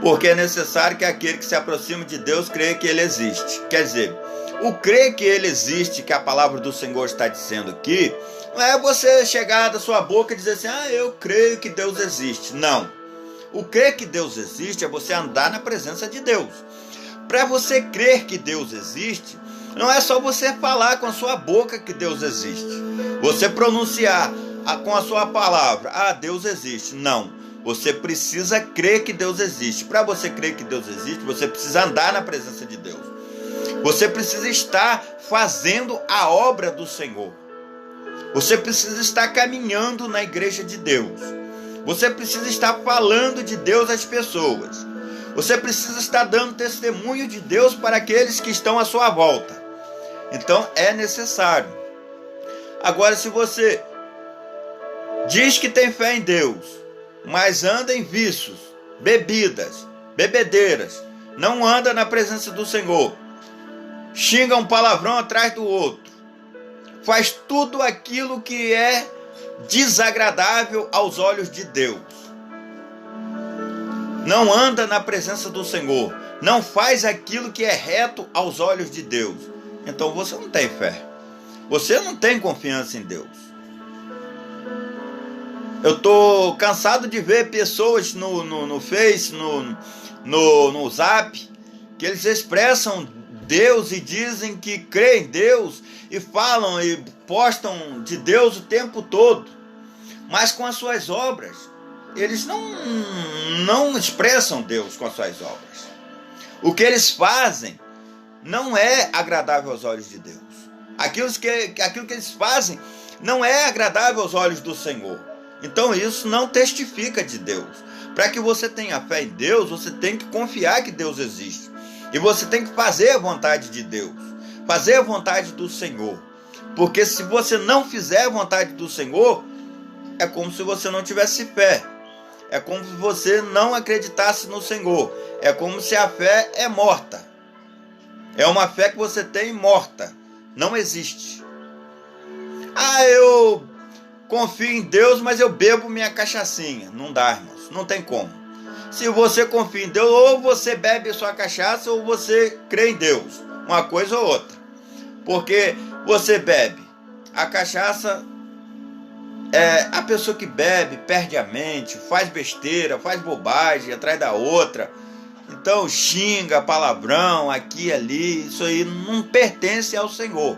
Porque é necessário que aquele que se aproxima de Deus creia que ele existe. Quer dizer, o crer que ele existe, que a palavra do Senhor está dizendo aqui, não é você chegar da sua boca e dizer assim, eu creio que Deus existe. Não. O crer que Deus existe é você andar na presença de Deus. Para você crer que Deus existe, não é só você falar com a sua boca que Deus existe. Você pronunciar com a sua palavra, Deus existe. Não. Você precisa crer que Deus existe. Para você crer que Deus existe, você precisa andar na presença de Deus. Você precisa estar fazendo a obra do Senhor. Você precisa estar caminhando na igreja de Deus. Você precisa estar falando de Deus às pessoas. Você precisa estar dando testemunho de Deus para aqueles que estão à sua volta. Então é necessário. Agora, se você diz que tem fé em Deus, mas anda em vícios, bebidas, bebedeiras, não anda na presença do Senhor, xinga um palavrão atrás do outro, faz tudo aquilo que é desagradável aos olhos de Deus, não anda na presença do Senhor, não faz aquilo que é reto aos olhos de Deus, então você não tem fé, você não tem confiança em Deus. Eu estou cansado de ver pessoas no Face, no Zap, que eles expressam Deus e dizem que creem em Deus e falam e postam de Deus o tempo todo, mas com as suas obras eles não expressam Deus com as suas obras. O que eles fazem não é agradável aos olhos de Deus. Aquilo que eles fazem não é agradável aos olhos do Senhor. Então isso não testifica de Deus. Para que você tenha fé em Deus, você tem que confiar que Deus existe. E você tem que fazer a vontade de Deus, fazer a vontade do Senhor. Porque se você não fizer a vontade do Senhor, é como se você não tivesse fé. É como se você não acreditasse no Senhor. É como se a fé é morta. É uma fé que você tem morta. Não existe. Eu confio em Deus, mas eu bebo minha cachaçinha. Não dá, irmãos. Não tem como. Se você confia em Deus, ou você bebe sua cachaça, ou você crê em Deus. Uma coisa ou outra. Porque você bebe a cachaça, a pessoa que bebe perde a mente, faz besteira, faz bobagem atrás da outra. Então xinga, palavrão, aqui e ali. Isso aí não pertence ao Senhor.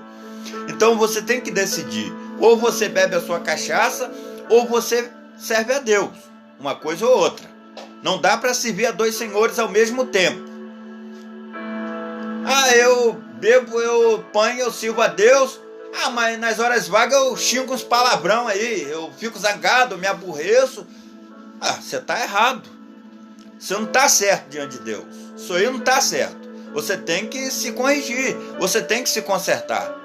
Então você tem que decidir. Ou você bebe a sua cachaça, ou você serve a Deus. Uma coisa ou outra. Não dá para servir a dois senhores ao mesmo tempo. Eu bebo, eu apanho, eu sirvo a Deus. Mas nas horas vagas eu xingo uns palavrão aí. Eu fico zangado, me aborreço. Você está errado. Você não está certo diante de Deus. Isso aí não está certo. Você tem que se corrigir. Você tem que se consertar.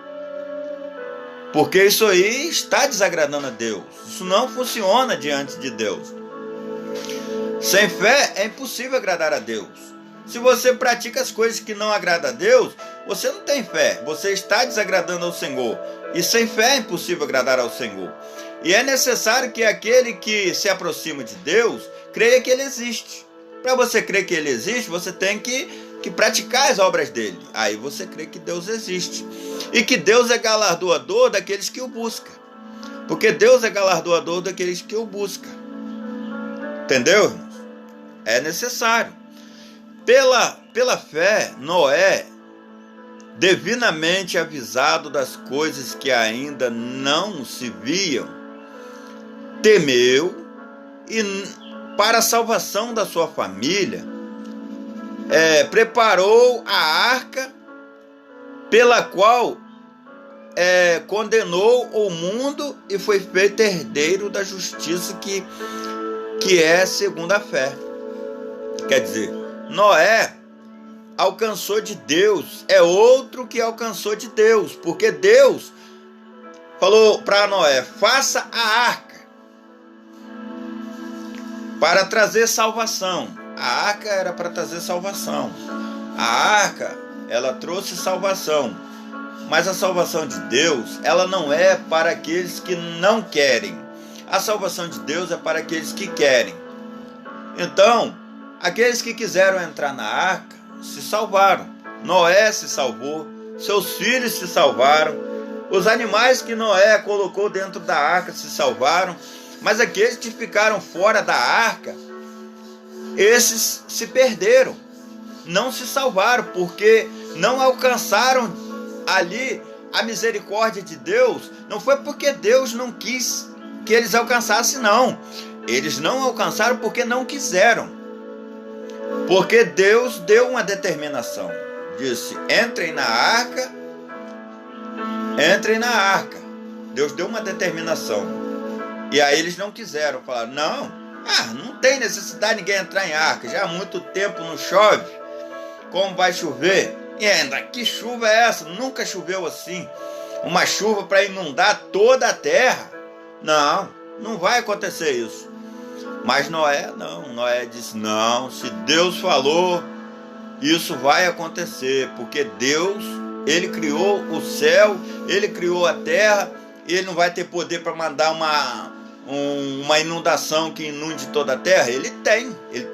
Porque isso aí está desagradando a Deus. Isso não funciona diante de Deus. Sem fé é impossível agradar a Deus. Se você pratica as coisas que não agradam a Deus, você não tem fé. Você está desagradando ao Senhor. E sem fé é impossível agradar ao Senhor. E é necessário que aquele que se aproxima de Deus creia que Ele existe. Para você crer que Ele existe, você tem que praticar as obras dele. Aí você crê que Deus existe. E que Deus é galardoador daqueles que o buscam. Porque Deus é galardoador daqueles que o buscam. Entendeu, irmãos? É necessário. Pela pela fé, Noé, divinamente avisado das coisas que ainda não se viam, temeu e, para a salvação da sua família, preparou a arca pela qual condenou o mundo e foi feito herdeiro da justiça que é segundo a fé. Quer dizer, Noé alcançou de Deus, é outro que alcançou de Deus, porque Deus falou para Noé: faça a arca para trazer salvação. A arca era para trazer salvação. A arca, ela trouxe salvação. Mas a salvação de Deus, ela não é para aqueles que não querem. A salvação de Deus é para aqueles que querem. Então, aqueles que quiseram entrar na arca se salvaram. Noé se salvou, seus filhos se salvaram, os animais que Noé colocou dentro da arca se salvaram, mas aqueles que ficaram fora da arca, esses se perderam, não se salvaram, porque não alcançaram ali a misericórdia de Deus. Não foi porque Deus não quis que eles alcançassem, não. Eles não alcançaram porque não quiseram. Porque Deus deu uma determinação. Disse: entrem na arca. Entrem na arca. Deus deu uma determinação. E aí eles não quiseram. Falaram: não tem necessidade de ninguém entrar em arca. Já há muito tempo não chove. Como vai chover? E ainda, que chuva é essa? Nunca choveu assim. Uma chuva para inundar toda a terra. Não vai acontecer isso. Mas Noé não. Noé disse: não, se Deus falou, isso vai acontecer. Porque Deus, Ele criou o céu, Ele criou a terra. Ele não vai ter poder para mandar uma inundação que inunde toda a terra. Ele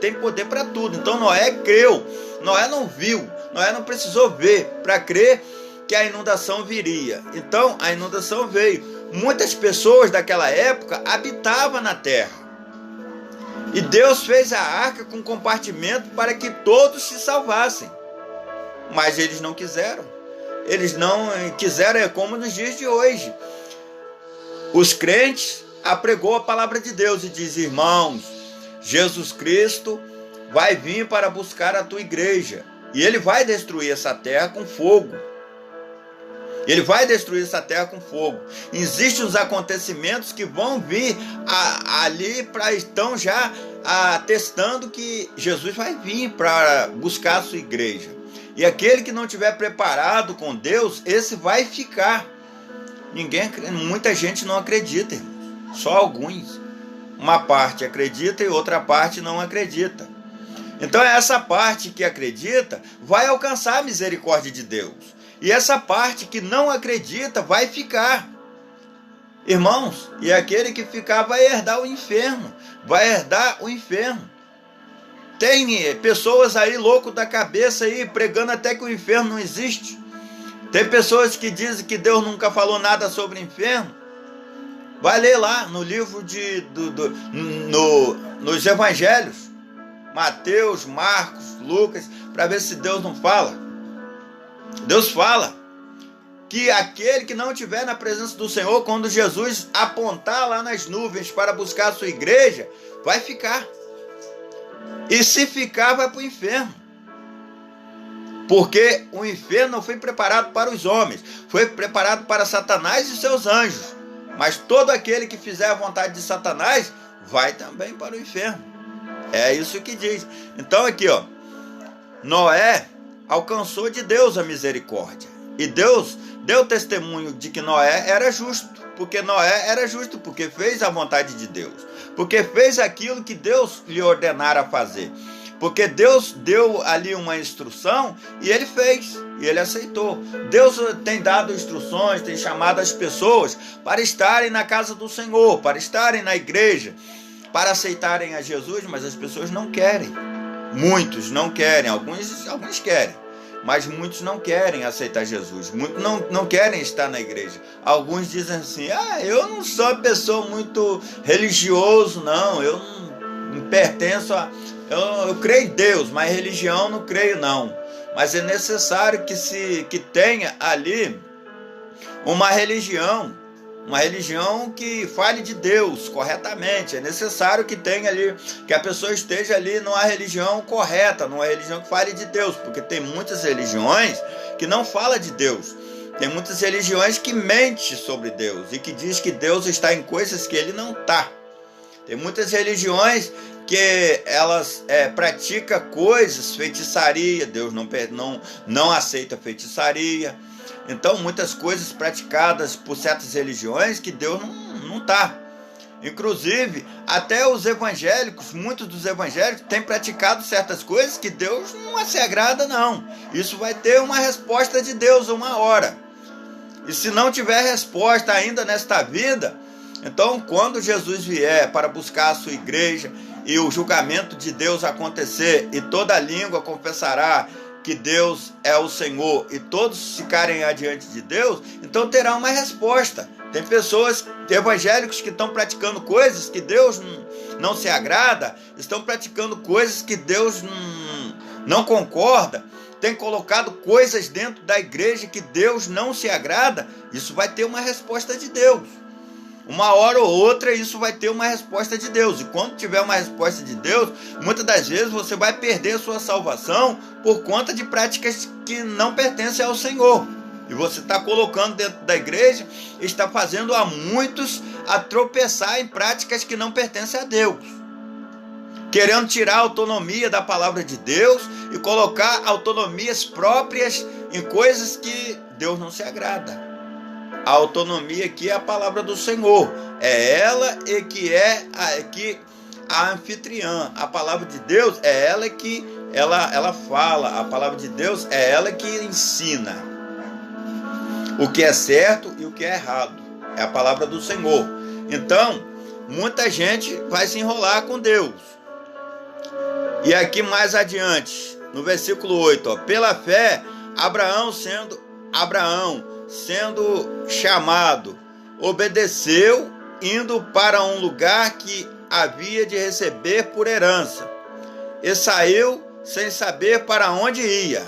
tem poder para tudo. Então Noé creu. Noé não viu, Noé não precisou ver para crer que a inundação viria. Então a inundação veio. Muitas pessoas daquela época habitavam na terra. E Deus fez a arca com compartimento para que todos se salvassem. Mas eles não quiseram. Eles não quiseram, é como nos dias de hoje. Os crentes apregou a palavra de Deus e diz: irmãos, Jesus Cristo vai vir para buscar a tua igreja. E Ele vai destruir essa terra com fogo. Ele vai destruir essa terra com fogo. Existem os acontecimentos que vão vir ali para estão já atestando que Jesus vai vir para buscar a sua igreja. E aquele que não estiver preparado com Deus, esse vai ficar. Muita gente não acredita, irmãos. Só alguns. Uma parte acredita e outra parte não acredita. Então essa parte que acredita vai alcançar a misericórdia de Deus. E essa parte que não acredita vai ficar. Irmãos, e aquele que ficar vai herdar o inferno. Vai herdar o inferno. Tem pessoas aí loucos da cabeça aí, pregando até que o inferno não existe. Tem pessoas que dizem que Deus nunca falou nada sobre o inferno. Vai ler lá no livro nos evangelhos. Mateus, Marcos, Lucas, para ver se Deus não fala. Deus fala que aquele que não estiver na presença do Senhor, quando Jesus apontar lá nas nuvens para buscar a sua igreja, vai ficar. E se ficar, vai para o inferno. Porque o inferno não foi preparado para os homens, foi preparado para Satanás e seus anjos. Mas todo aquele que fizer a vontade de Satanás, vai também para o inferno. É isso que diz. Então aqui, Noé alcançou de Deus a misericórdia. E Deus deu testemunho de que Noé era justo. Porque Noé era justo, porque fez a vontade de Deus. Porque fez aquilo que Deus lhe ordenara fazer. Porque Deus deu ali uma instrução e ele fez. E ele aceitou. Deus tem dado instruções, tem chamado as pessoas para estarem na casa do Senhor, para estarem na igreja, para aceitarem a Jesus, mas as pessoas não querem. Muitos não querem, alguns querem, mas muitos não querem aceitar Jesus, muitos não querem estar na igreja. Alguns dizem assim: eu não sou uma pessoa muito religioso, não, eu não pertenço Eu creio em Deus, mas religião não creio não. Mas é necessário que tenha ali uma religião que fale de Deus corretamente. É necessário que tenha ali, que a pessoa esteja ali numa religião correta, numa religião que fale de Deus, porque tem muitas religiões que não falam de Deus. Tem muitas religiões que mentem sobre Deus e que diz que Deus está em coisas que Ele não está. Tem muitas religiões que elas praticam coisas, feitiçaria, Deus não aceita feitiçaria. Então, muitas coisas praticadas por certas religiões que Deus não está. Inclusive, até os evangélicos, muitos dos evangélicos têm praticado certas coisas que Deus não se agrada, não. Isso vai ter uma resposta de Deus uma hora. E se não tiver resposta ainda nesta vida, então quando Jesus vier para buscar a sua igreja e o julgamento de Deus acontecer e toda língua confessará que Deus é o Senhor e todos ficarem adiante de Deus, então terá uma resposta. Tem pessoas, evangélicos, que estão praticando coisas que Deus não se agrada, estão praticando coisas que Deus não concorda, tem colocado coisas dentro da igreja que Deus não se agrada. Isso vai ter uma resposta de Deus. Uma hora ou outra isso vai ter uma resposta de Deus. E quando tiver uma resposta de Deus, muitas das vezes você vai perder a sua salvação por conta de práticas que não pertencem ao Senhor. E você está colocando dentro da igreja, está fazendo a muitos a tropeçar em práticas que não pertencem a Deus. Querendo tirar a autonomia da palavra de Deus e colocar autonomias próprias em coisas que Deus não se agrada. A autonomia aqui é a palavra do Senhor. É ela que é a anfitriã. A palavra de Deus é ela que ela fala. A palavra de Deus é ela que ensina o que é certo e o que é errado. É a palavra do Senhor. Então, muita gente vai se enrolar com Deus. E aqui mais adiante, no versículo 8, ó, pela fé, Abraão sendo chamado, obedeceu, indo para um lugar que havia de receber por herança, e saiu sem saber para onde ia.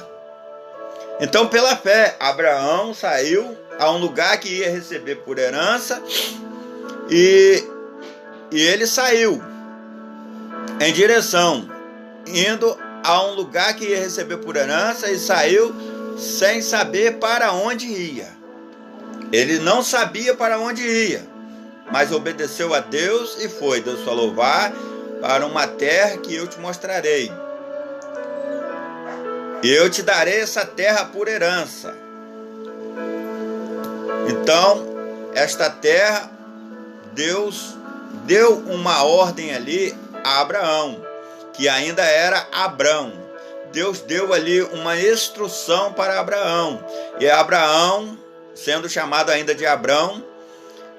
Então, pela fé, Abraão saiu a um lugar que ia receber por herança, e ele saiu em direção, indo a um lugar que ia receber por herança, e saiu sem saber para onde ia. Ele não sabia para onde ia, mas obedeceu a Deus e foi. Deus falou: vá para uma terra que eu te mostrarei. E eu te darei essa terra por herança. Então, esta terra, Deus deu uma ordem ali a Abraão, que ainda era Abrão. Deus deu ali uma instrução para Abraão. E Abraão, sendo chamado ainda de Abrão,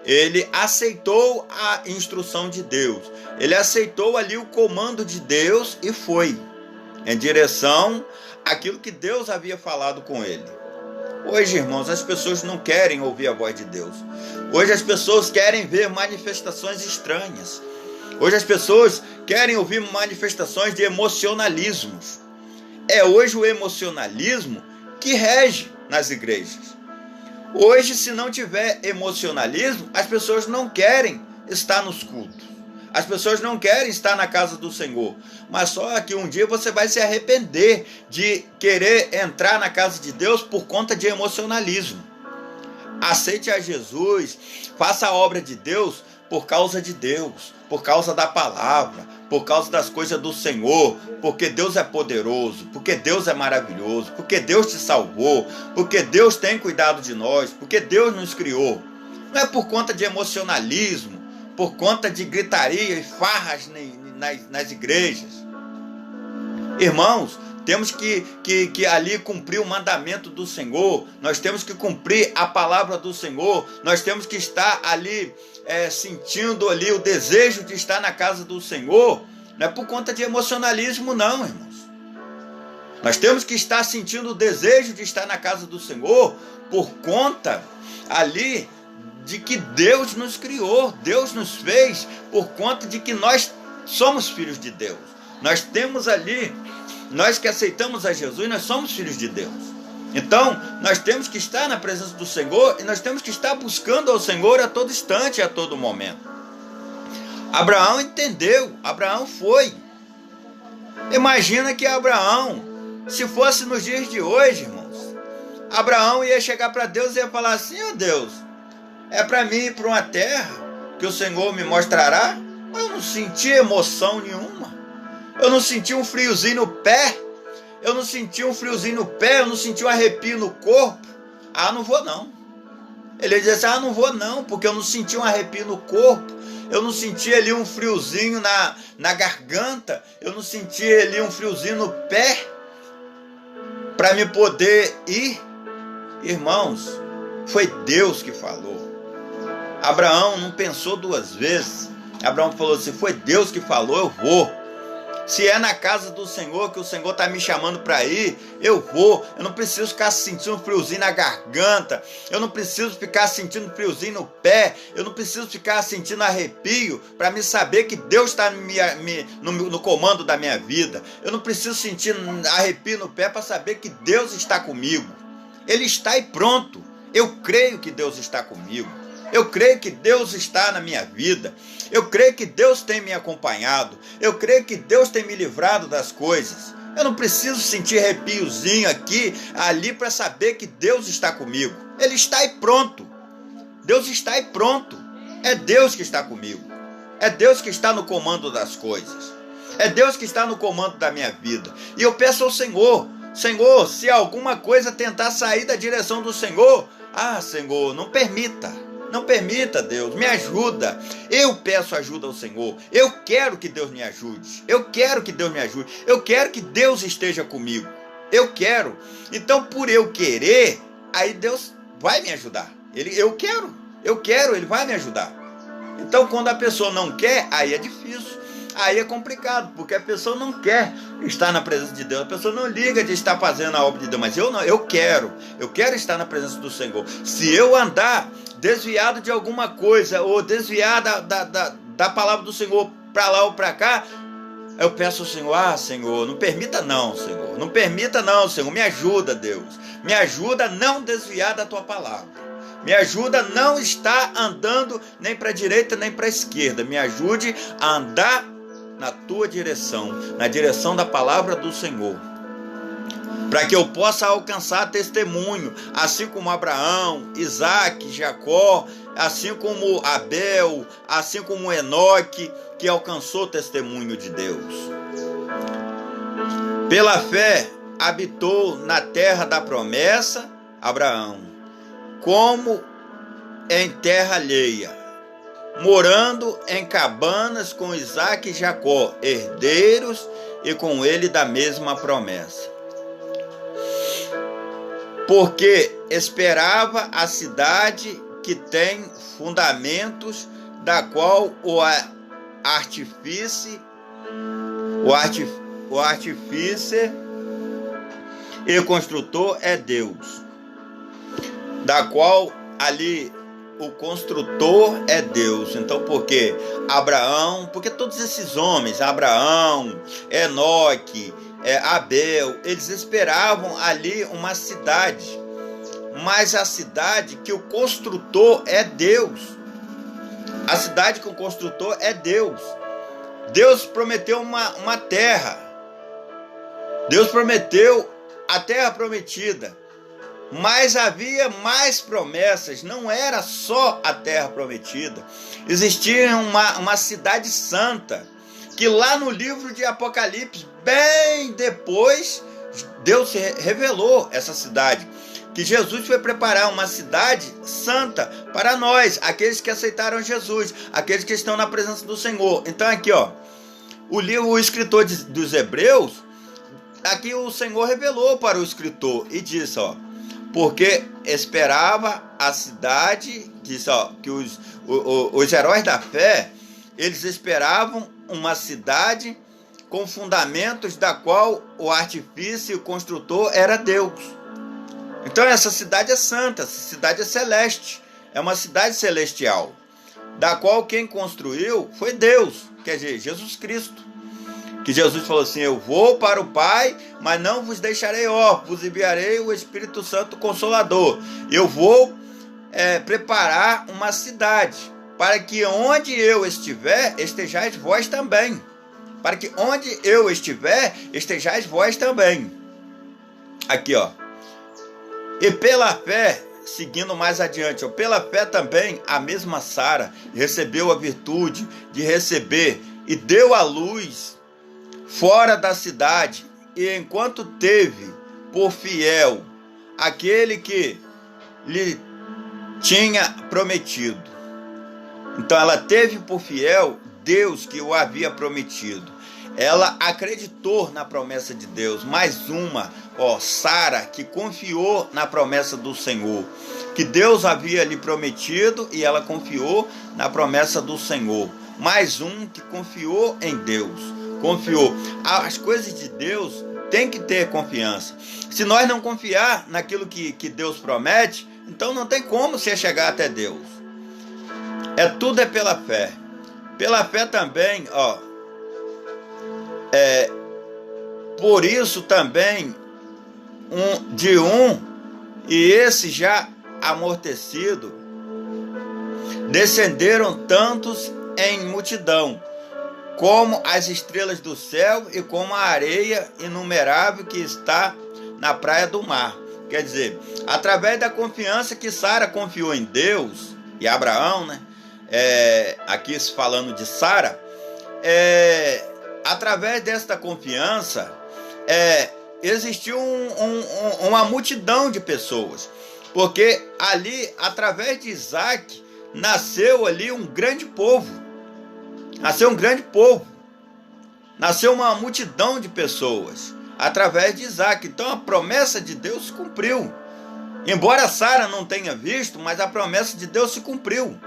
ele aceitou a instrução de Deus. Ele aceitou ali o comando de Deus e foi em direção àquilo que Deus havia falado com ele. Hoje, irmãos, as pessoas não querem ouvir a voz de Deus. Hoje as pessoas querem ver manifestações estranhas. Hoje as pessoas querem ouvir manifestações de emocionalismos. É hoje o emocionalismo que rege nas igrejas. Hoje, se não tiver emocionalismo, as pessoas não querem estar nos cultos. As pessoas não querem estar na casa do Senhor. Mas só que um dia você vai se arrepender de querer entrar na casa de Deus por conta de emocionalismo. Aceite a Jesus, faça a obra de Deus por causa de Deus, por causa da palavra, por causa das coisas do Senhor, porque Deus é poderoso, porque Deus é maravilhoso, porque Deus te salvou, porque Deus tem cuidado de nós, porque Deus nos criou. Não é por conta de emocionalismo, por conta de gritaria e farras nas igrejas. Irmãos, temos que ali cumprir o mandamento do Senhor, nós temos que cumprir a palavra do Senhor, nós temos que estar ali sentindo ali o desejo de estar na casa do Senhor. Não é por conta de emocionalismo não, irmãos. Nós temos que estar sentindo o desejo de estar na casa do Senhor por conta ali de que Deus nos criou, Deus nos fez, por conta de que nós somos filhos de Deus. Nós temos ali, nós que aceitamos a Jesus, nós somos filhos de Deus. Então, nós temos que estar na presença do Senhor e nós temos que estar buscando ao Senhor a todo instante, a todo momento. Abraão entendeu, Abraão foi. Imagina que Abraão, se fosse nos dias de hoje, irmãos, Abraão ia chegar para Deus e ia falar assim: ó Deus, é para mim ir para uma terra que o Senhor me mostrará? Eu não senti emoção nenhuma, eu não senti um friozinho no pé, eu não senti um arrepio no corpo. Não vou não. Ele ia dizer assim: não vou não, porque eu não senti um arrepio no corpo, eu não senti ali um friozinho na garganta, eu não senti ali um friozinho no pé para me poder ir. Irmãos, foi Deus que falou. Abraão não pensou duas vezes. Abraão falou assim: foi Deus que falou, eu vou. Se é na casa do Senhor que o Senhor está me chamando para ir, eu vou. Eu não preciso ficar sentindo friozinho na garganta, eu não preciso ficar sentindo friozinho no pé, eu não preciso ficar sentindo arrepio para me saber que Deus está no comando da minha vida. Eu não preciso sentir arrepio no pé para saber que Deus está comigo. Ele está e pronto. Eu creio que Deus está comigo. Eu creio que Deus está na minha vida. Eu creio que Deus tem me acompanhado. Eu creio que Deus tem me livrado das coisas. Eu não preciso sentir arrepiozinho aqui, ali, para saber que Deus está comigo. Ele está e pronto. Deus está e pronto. É Deus que está comigo. É Deus que está no comando das coisas. É Deus que está no comando da minha vida. E eu peço ao Senhor: Senhor, se alguma coisa tentar sair da direção do Senhor, Senhor, não permita. Não permita, Deus, me ajuda. Eu peço ajuda ao Senhor. Eu quero que Deus me ajude. Eu quero que Deus me ajude. Eu quero que Deus esteja comigo. Eu quero. Então, por eu querer, aí Deus vai me ajudar. Eu quero, Ele vai me ajudar. Então, quando a pessoa não quer, aí é difícil. Aí é complicado, porque a pessoa não quer estar na presença de Deus, a pessoa não liga de estar fazendo a obra de Deus, mas eu quero estar na presença do Senhor. Se eu andar desviado de alguma coisa, ou desviar da palavra do Senhor para lá ou para cá, eu peço ao Senhor: Senhor, não permita não, Senhor, não permita não, Senhor, me ajuda, Deus, me ajuda a não desviar da tua palavra. Me ajuda a não estar andando nem para a direita nem para a esquerda. Me ajude a andar na tua direção, na direção da palavra do Senhor, para que eu possa alcançar testemunho, assim como Abraão, Isaac, Jacó, assim como Abel, assim como Enoque, que alcançou testemunho de Deus. Pela fé habitou na terra da promessa Abraão, como em terra alheia, morando em cabanas com Isaac e Jacó, herdeiros, e com ele da mesma promessa. Porque esperava a cidade que tem fundamentos, da qual o artífice e construtor é Deus. Da qual ali o construtor é Deus. Então, porque todos esses homens, Abraão, Enoque, Abel, eles esperavam ali uma cidade, mas a cidade que o construtor é Deus. A cidade que o construtor é Deus. Deus prometeu uma terra. Deus prometeu a terra prometida. Mas havia mais promessas, não era só a terra prometida. Existia uma cidade santa, que lá no livro de Apocalipse, bem depois, Deus revelou essa cidade, que Jesus foi preparar uma cidade santa para nós, aqueles que aceitaram Jesus, aqueles que estão na presença do Senhor. Então aqui, o escritor dos Hebreus, aqui o Senhor revelou para o escritor e disse, porque esperava a cidade, disse, que os heróis da fé, eles esperavam uma cidade com fundamentos, da qual o artífice e o construtor era Deus. Então essa cidade é santa, essa cidade é celeste, é uma cidade celestial, da qual quem construiu foi Deus, quer dizer, Jesus Cristo, Que Jesus falou assim: eu vou para o Pai, mas não vos deixarei órfãos, vos enviarei o Espírito Santo Consolador. Eu vou preparar uma cidade, para que onde eu estiver, estejais vós também. Para que onde eu estiver, estejais vós também. Aqui, ó. E pela fé, seguindo mais adiante, pela fé também, a mesma Sara recebeu a virtude de receber e deu à luz fora da cidade, e enquanto teve por fiel aquele que lhe tinha prometido. Então ela teve por fiel Deus que o havia prometido. Ela acreditou na promessa de Deus. Mais uma, Sara, que confiou na promessa do Senhor, que Deus havia lhe prometido, e ela confiou na promessa do Senhor. Mais um que confiou em Deus. Confiou. As coisas de Deus tem que ter confiança. Se nós não confiar naquilo que Deus promete, então não tem como você chegar até Deus. Tudo é pela fé. Pela fé também, por isso também, e esse já amortecido, descenderam tantos em multidão, como as estrelas do céu e como a areia inumerável que está na praia do mar. Quer dizer, através da confiança que Sara confiou em Deus, e Abraão, né? Aqui falando de Sara, através desta confiança, existiu uma multidão de pessoas, porque ali, através de Isaac, nasceu ali um grande povo. Nasceu um grande povo. Nasceu uma multidão de pessoas através de Isaac. Então a promessa de Deus se cumpriu. Embora Sara não tenha visto, mas a promessa de Deus se cumpriu.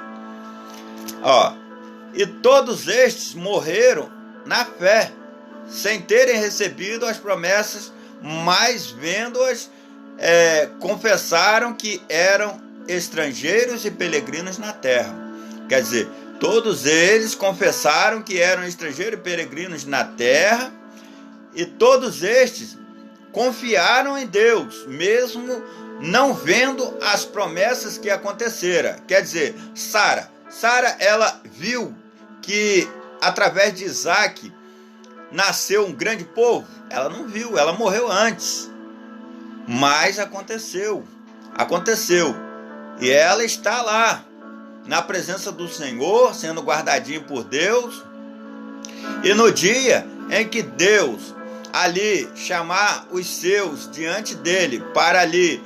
E todos estes morreram na fé, sem terem recebido as promessas, mas vendo-as, confessaram que eram estrangeiros e peregrinos na terra. Quer dizer, todos eles confessaram que eram estrangeiros e peregrinos na terra, e todos estes confiaram em Deus, mesmo não vendo as promessas que aconteceram. Quer dizer, Sara, ela viu que através de Isaac nasceu um grande povo? Ela não viu, ela morreu antes. Mas aconteceu. E ela está lá, na presença do Senhor, sendo guardadinho por Deus. E no dia em que Deus ali chamar os seus diante dele, para ali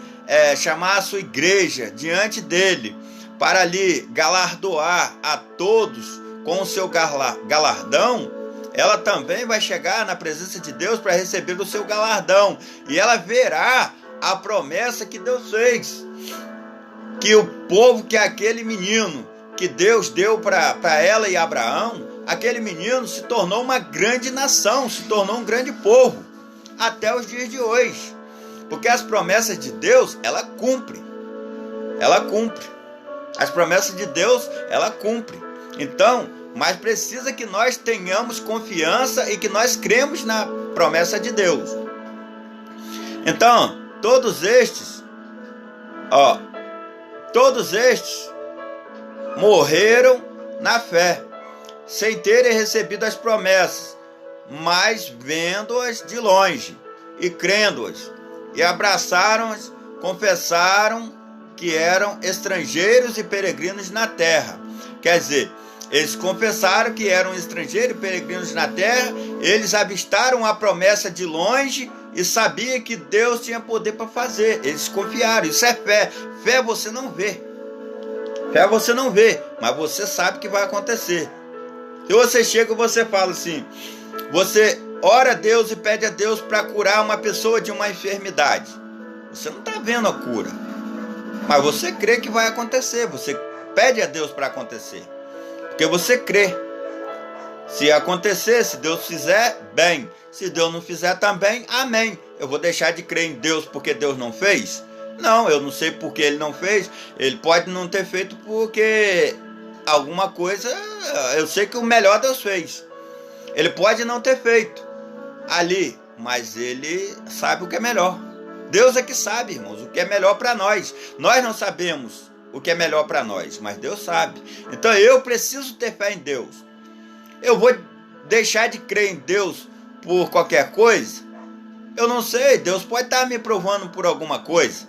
chamar a sua igreja diante dele, para ali galardoar a todos com o seu galardão, ela também vai chegar na presença de Deus para receber o seu galardão. E ela verá a promessa que Deus fez. Que o povo, que aquele menino que Deus deu para ela e Abraão, aquele menino se tornou uma grande nação, se tornou um grande povo, até os dias de hoje. Porque as promessas de Deus, ela cumpre. As promessas de Deus, ela cumpre. Então, mas precisa que nós tenhamos confiança e que nós cremos na promessa de Deus. Então, todos estes morreram na fé, sem terem recebido as promessas, mas vendo-as de longe e crendo-as, e abraçaram-as, confessaram que eram estrangeiros e peregrinos na terra. Quer dizer, eles confessaram que eram estrangeiros e peregrinos na terra, eles avistaram a promessa de longe e sabiam que Deus tinha poder para fazer. Eles confiaram, isso é fé. Fé você não vê. Mas você sabe que vai acontecer. Se você chega e você fala assim, você ora a Deus e pede a Deus para curar uma pessoa de uma enfermidade. Você não está vendo a cura, mas você crê que vai acontecer. Você pede a Deus para acontecer, porque você crê. Se acontecer, se Deus fizer, bem. Se Deus não fizer também, amém. Eu vou deixar de crer em Deus porque Deus não fez? Não, eu não sei porque Ele não fez. Ele pode não ter feito porque alguma coisa, eu sei que o melhor Deus fez. Ele pode não ter feito, ali, mas ele sabe o que é melhor. Deus é que sabe, irmãos, o que é melhor para nós. Nós não sabemos o que é melhor para nós, mas Deus sabe. Então eu preciso ter fé em Deus. Eu vou deixar de crer em Deus por qualquer coisa? Eu não sei, Deus pode estar me provando por alguma coisa.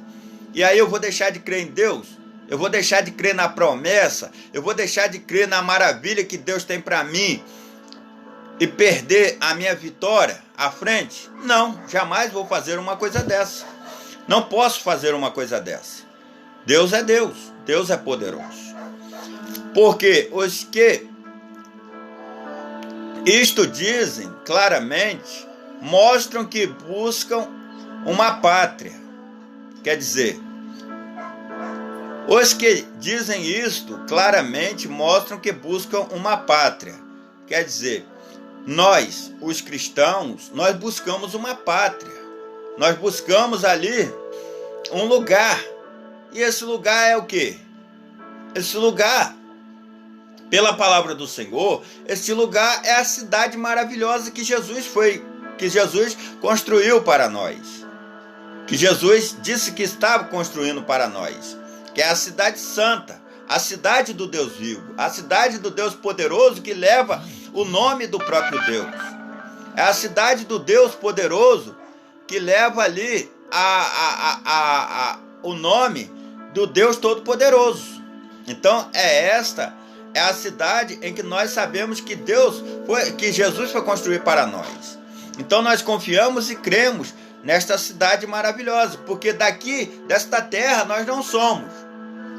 E aí eu vou deixar de crer em Deus? Eu vou deixar de crer na promessa? Eu vou deixar de crer na maravilha que Deus tem para mim e perder a minha vitória à frente? Não, jamais vou fazer uma coisa dessa. Não posso fazer uma coisa dessa. Deus é Deus, Deus é poderoso. Porque os que isto dizem claramente, mostram que buscam uma pátria. Quer dizer, os que dizem isto claramente mostram que buscam uma pátria. Quer dizer, nós, os cristãos, nós buscamos uma pátria. Nós buscamos ali um lugar. E esse lugar é o quê? Esse lugar, pela palavra do Senhor, esse lugar é a cidade maravilhosa que Jesus construiu para nós. Que Jesus disse que estava construindo para nós. Que é a cidade santa, a cidade do Deus vivo, a cidade do Deus poderoso que leva o nome do próprio Deus. É a cidade do Deus poderoso que leva ali o nome do Deus Todo-Poderoso. Então esta é a cidade em que nós sabemos que Jesus foi construir para nós. Então nós confiamos e cremos nesta cidade maravilhosa, porque desta terra nós não somos.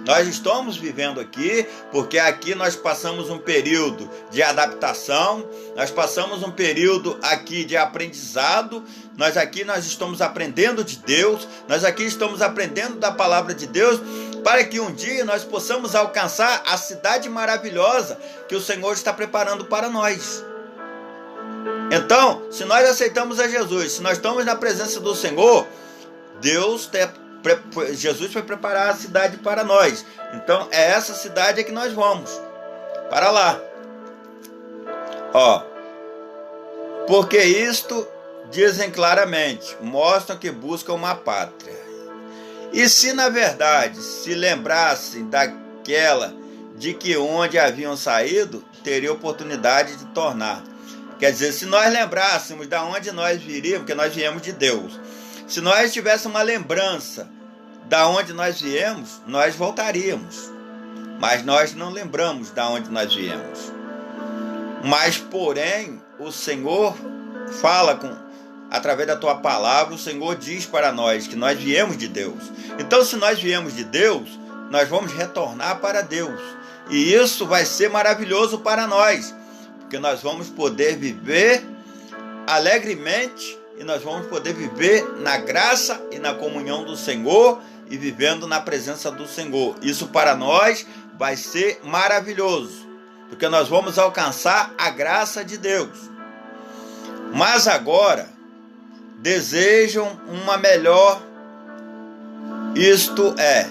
Nós estamos vivendo aqui, porque aqui nós passamos um período de adaptação, nós passamos um período aqui de aprendizado, nós estamos aprendendo de Deus, nós aqui estamos aprendendo da palavra de Deus, para que um dia nós possamos alcançar a cidade maravilhosa que o Senhor está preparando para nós. Então, se nós aceitamos a Jesus, se nós estamos na presença do Senhor, Jesus foi preparar a cidade para nós. Então é essa cidade que nós vamos para lá. Porque isto dizem claramente, mostram que buscam uma pátria. E se na verdade se lembrassem daquela de que onde haviam saído, teria oportunidade de tornar. Quer dizer, se nós lembrássemos de onde nós viríamos, porque nós viemos de Deus. Se nós tivéssemos uma lembrança da onde nós viemos, nós voltaríamos. Mas nós não lembramos da onde nós viemos. Mas, porém, o Senhor fala através da tua palavra, o Senhor diz para nós que nós viemos de Deus. Então, se nós viemos de Deus, nós vamos retornar para Deus. E isso vai ser maravilhoso para nós, porque nós vamos poder viver alegremente e nós vamos poder viver na graça e na comunhão do Senhor e vivendo na presença do Senhor. Isso para nós vai ser maravilhoso, porque nós vamos alcançar a graça de Deus. Mas agora desejam uma melhor, isto é,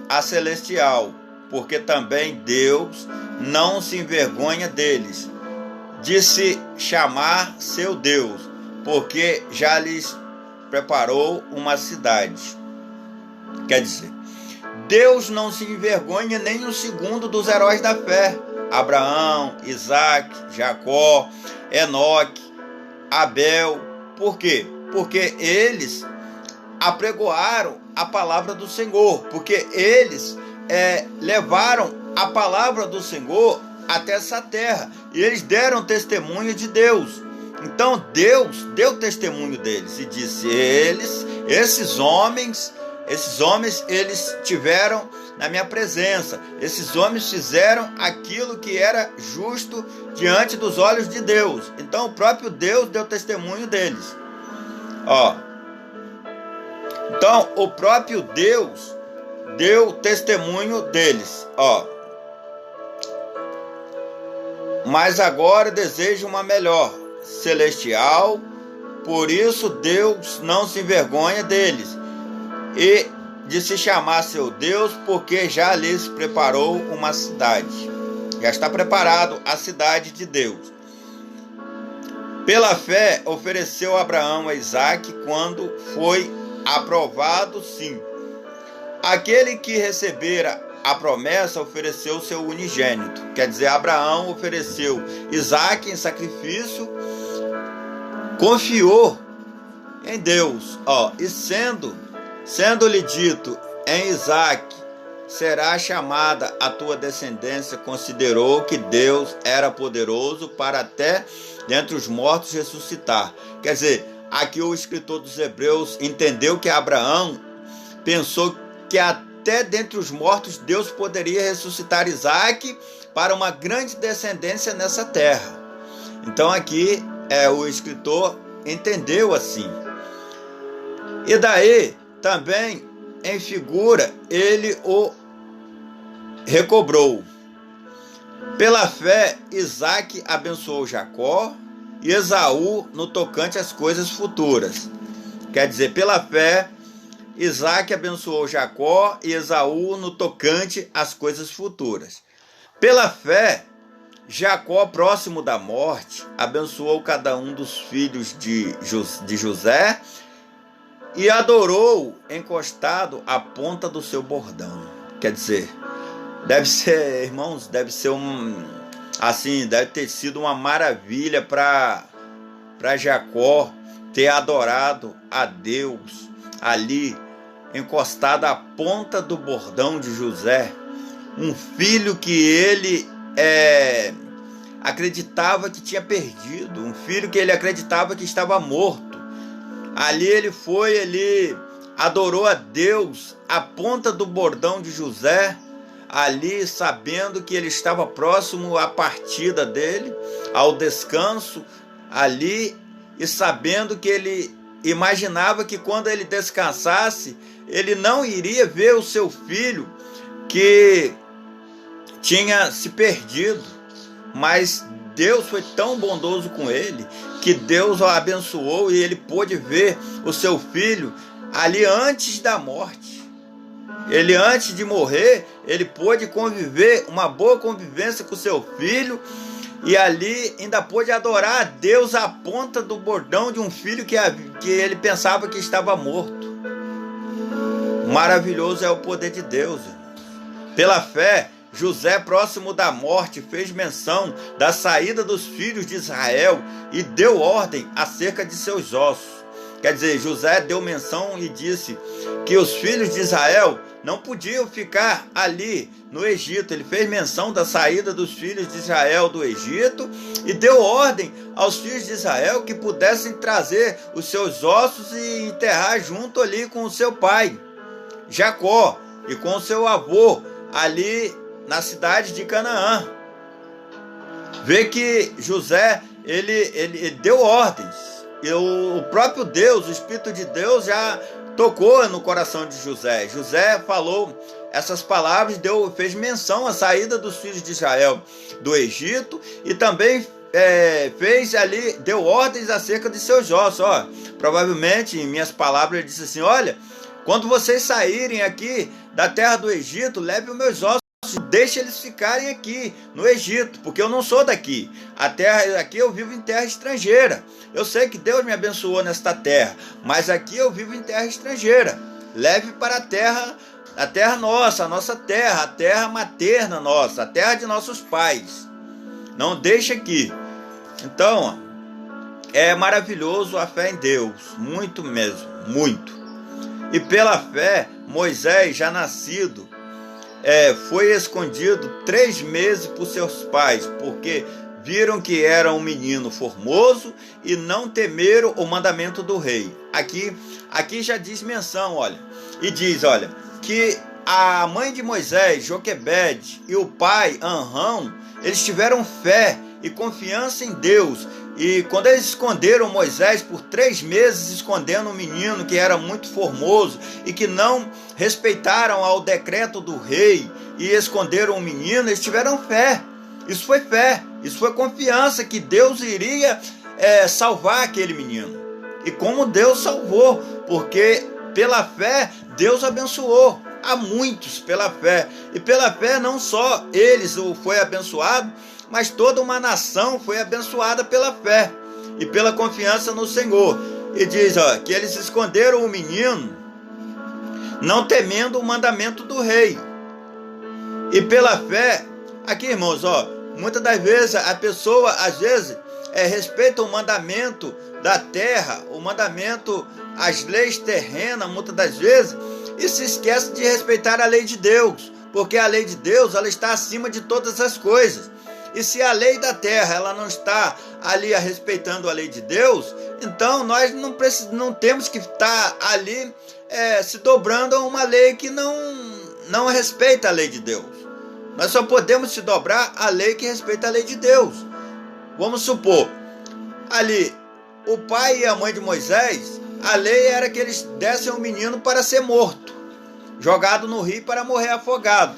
a celestial, porque também Deus não se envergonha deles, de se chamar seu Deus, porque já lhes preparou uma cidade. Quer dizer, Deus não se envergonha nem um segundo dos heróis da fé. Abraão, Isaac, Jacó, Enoque, Abel. Por quê? Porque eles apregoaram a palavra do Senhor, porque eles levaram a palavra do Senhor até essa terra, e eles deram testemunho de Deus. Então Deus deu testemunho deles e disse: esses homens, eles tiveram na minha presença, esses homens fizeram aquilo que era justo diante dos olhos de Deus. Então o próprio Deus deu testemunho deles. Então o próprio Deus deu testemunho deles. Mas agora deseja uma melhor, celestial, por isso Deus não se envergonha deles e de se chamar seu Deus, porque já lhes preparou uma cidade. Já está preparado a cidade de Deus. Pela fé, ofereceu Abraão a Isaque quando foi aprovado, sim. Aquele que recebera a promessa ofereceu seu unigênito. Quer dizer, Abraão ofereceu Isaque em sacrifício, confiou em Deus. E sendo-lhe dito, em Isaque será chamada a tua descendência, considerou que Deus era poderoso para até dentre os mortos ressuscitar. Quer dizer, aqui o escritor dos Hebreus entendeu que Abraão pensou que até dentre os mortos Deus poderia ressuscitar Isaque para uma grande descendência nessa terra. Então aqui o escritor entendeu assim. E daí também em figura ele o recobrou. Pela fé, Isaque abençoou Jacó e Esaú no tocante às coisas futuras. Quer dizer, pela fé, Isaque abençoou Jacó e Esaú no tocante às coisas futuras. Pela fé, Jacó, próximo da morte, abençoou cada um dos filhos de José e adorou encostado à ponta do seu bordão. Quer dizer, deve ser, irmãos, deve ter sido uma maravilha para Jacó ter adorado a Deus ali, encostado à ponta do bordão de José, um filho que ele acreditava que tinha perdido, um filho que ele acreditava que estava morto. Ali ele adorou a Deus à ponta do bordão de José, ali sabendo que ele estava próximo à partida dele, ao descanso ali, e sabendo que ele imaginava que quando ele descansasse, ele não iria ver o seu filho que tinha se perdido, mas Deus foi tão bondoso com ele, que Deus o abençoou e ele pôde ver o seu filho ali antes da morte. Ele, antes de morrer, ele pôde conviver, uma boa convivência com seu filho, e ali ainda pôde adorar a Deus à ponta do bordão de um filho que ele pensava que estava morto. Maravilhoso é o poder de Deus, irmãos. Pela fé, José, próximo da morte, fez menção da saída dos filhos de Israel e deu ordem acerca de seus ossos. Quer dizer, José deu menção e disse que os filhos de Israel não podiam ficar ali no Egito. Ele fez menção da saída dos filhos de Israel do Egito e deu ordem aos filhos de Israel que pudessem trazer os seus ossos e enterrar junto ali com o seu pai, Jacó, e com o seu avô, ali na cidade de Canaã. Vê que José, ele deu ordens. E o próprio Deus, o Espírito de Deus já tocou no coração de José. José falou essas palavras, fez menção à saída dos filhos de Israel do Egito e também deu ordens acerca de seus ossos. Provavelmente, em minhas palavras, ele disse assim: olha, quando vocês saírem aqui da terra do Egito, leve os meus ossos, deixe eles ficarem aqui no Egito, porque eu não sou daqui. Aqui eu vivo em terra estrangeira. Eu sei que Deus me abençoou nesta terra, mas aqui eu vivo em terra estrangeira. Leve para a terra nossa, a nossa terra, a terra materna nossa, a terra de nossos pais. Não deixe aqui. Então, é maravilhoso a fé em Deus, muito mesmo, muito. E pela fé, Moisés, já nascido, foi escondido 3 meses por seus pais, porque viram que era um menino formoso e não temeram o mandamento do rei. Aqui já diz menção, olha, e diz, olha, que a mãe de Moisés, Joquebede, e o pai, Amrão, eles tiveram fé e confiança em Deus. E quando eles esconderam Moisés por 3 meses, escondendo um menino que era muito formoso e que não respeitaram ao decreto do rei e esconderam o menino, eles tiveram fé. Isso foi fé, isso foi confiança que Deus iria salvar aquele menino. E como Deus salvou, porque pela fé Deus abençoou a muitos pela fé. E pela fé não só eles foi abençoado, mas toda uma nação foi abençoada pela fé. e pela confiança no Senhor. E diz, ó, que eles esconderam o menino, não temendo o mandamento do rei. E pela fé, aqui, irmãos, ó, muitas das vezes a pessoa, às vezes, respeita o mandamento da terra, o mandamento, as leis terrenas, muitas das vezes, e se esquece de respeitar a lei de Deus, porque a lei de Deus, ela está acima de todas as coisas. E se a lei da terra, ela não está ali respeitando a lei de Deus, então nós não temos que estar ali se dobrando a uma lei que não respeita a lei de Deus. Nós só podemos se dobrar à lei que respeita a lei de Deus. Vamos supor, ali, o pai e a mãe de Moisés, a lei era que eles dessem um menino para ser morto, jogado no rio para morrer afogado.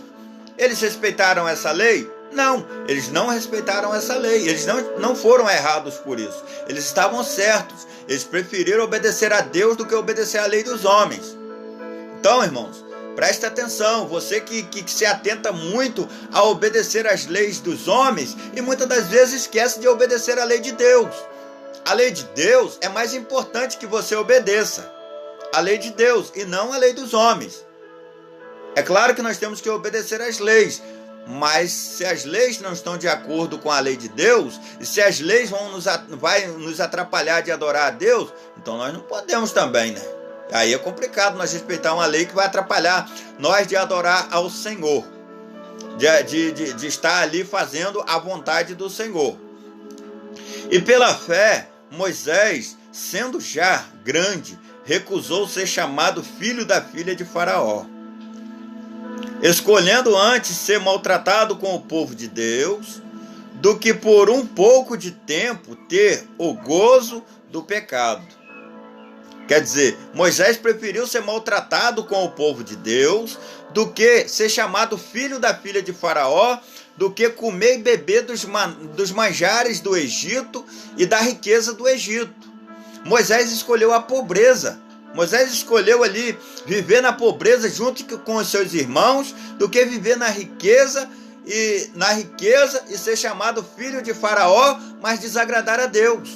Eles respeitaram essa lei? Não, eles não respeitaram essa lei, eles não foram errados por isso, eles estavam certos, eles preferiram obedecer a Deus do que obedecer à lei dos homens. Então, irmãos, preste atenção, você que se atenta muito a obedecer às leis dos homens e muitas das vezes esquece de obedecer à lei de Deus. A lei de Deus é mais importante que você obedeça a lei de Deus e não a lei dos homens. É claro que nós temos que obedecer às leis, mas se as leis não estão de acordo com a lei de Deus, e se as leis vão nos atrapalhar de adorar a Deus, então nós não podemos também, né? Aí é complicado nós respeitar uma lei que vai atrapalhar nós de adorar ao Senhor, de estar ali fazendo a vontade do Senhor. E pela fé, Moisés, sendo já grande, recusou ser chamado filho da filha de Faraó, escolhendo antes ser maltratado com o povo de Deus, do que por um pouco de tempo ter o gozo do pecado. Quer dizer, Moisés preferiu ser maltratado com o povo de Deus do que ser chamado filho da filha de Faraó, do que comer e beber dos manjares do Egito e da riqueza do Egito. Moisés escolheu a pobreza. Moisés escolheu ali viver na pobreza junto com os seus irmãos do que viver na riqueza e ser chamado filho de Faraó, mas desagradar a Deus.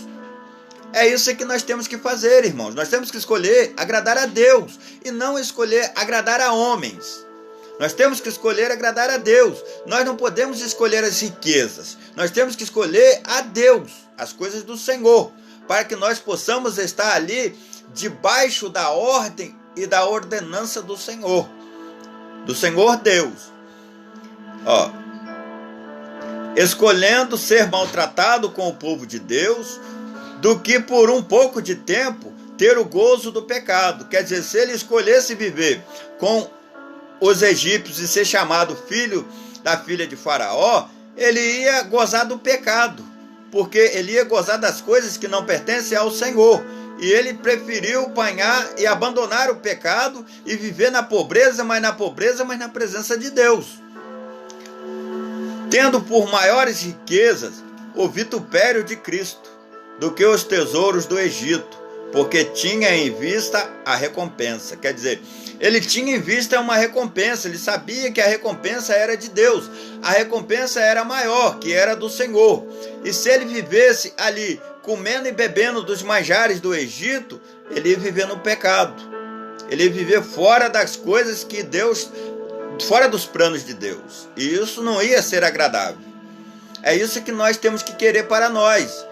É isso que nós temos que fazer, irmãos. Nós temos que escolher agradar a Deus e não escolher agradar a homens. Nós temos que escolher agradar a Deus. Nós não podemos escolher as riquezas. Nós temos que escolher a Deus, as coisas do Senhor, para que nós possamos estar ali debaixo da ordem e da ordenança do Senhor Deus. Ó, escolhendo ser maltratado com o povo de Deus, do que por um pouco de tempo ter o gozo do pecado. Quer dizer, se ele escolhesse viver com os egípcios e ser chamado filho da filha de Faraó, ele ia gozar do pecado, porque ele ia gozar das coisas que não pertencem ao Senhor. E ele preferiu apanhar e abandonar o pecado e viver na pobreza, mas na presença de Deus. Tendo por maiores riquezas o vitupério de Cristo do que os tesouros do Egito, porque tinha em vista a recompensa. Quer dizer, ele tinha em vista uma recompensa, ele sabia que a recompensa era de Deus, a recompensa era maior, que era do Senhor. E se ele vivesse ali comendo e bebendo dos manjares do Egito, ele ia viver no pecado, ele ia viver fora das coisas que Deus, fora dos planos de Deus, e isso não ia ser agradável. É isso que nós temos que querer para nós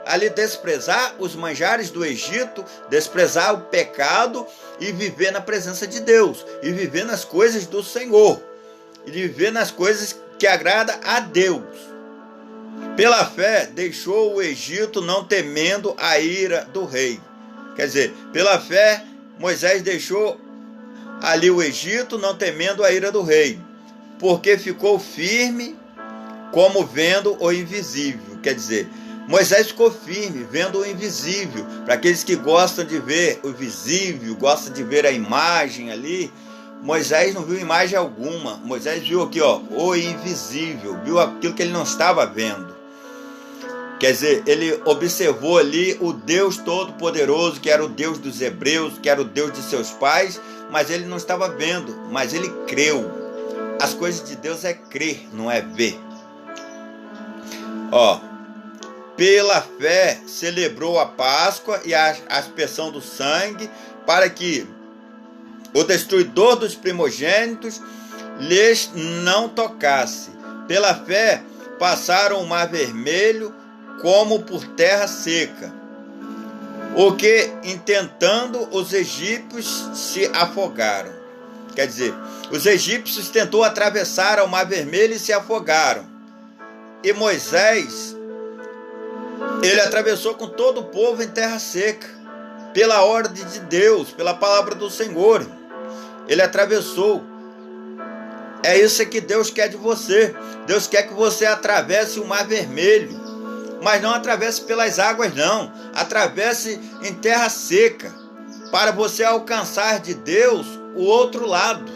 ali desprezar os manjares do Egito, desprezar o pecado e viver na presença de Deus, e viver nas coisas do Senhor, e viver nas coisas que agrada a Deus. Pela fé deixou o Egito, não temendo a ira do rei. Quer dizer, pela fé Moisés deixou ali o Egito, não temendo a ira do rei, porque ficou firme como vendo o invisível. Quer dizer, Moisés ficou firme, vendo o invisível. Para aqueles que gostam de ver o visível, gostam de ver a imagem ali, Moisés não viu imagem alguma. Moisés viu aqui, ó, o invisível, viu aquilo que ele não estava vendo. Quer dizer, ele observou ali o Deus Todo-Poderoso, que era o Deus dos hebreus, que era o Deus de seus pais, mas ele não estava vendo, mas ele creu. As coisas de Deus é crer, não é ver. Ó, pela fé, celebrou a Páscoa e a aspersão do sangue, para que o destruidor dos primogênitos lhes não tocasse. Pela fé, passaram o Mar Vermelho como por terra seca, o que, intentando, os egípcios se afogaram. Quer dizer, os egípcios tentou atravessar o Mar Vermelho e se afogaram. E Moisés, ele atravessou com todo o povo em terra seca, pela ordem de Deus, pela palavra do Senhor. Ele atravessou. É isso que Deus quer de você. Deus quer que você atravesse o Mar Vermelho, mas não atravesse pelas águas, não. Atravesse em terra seca, para você alcançar de Deus o outro lado.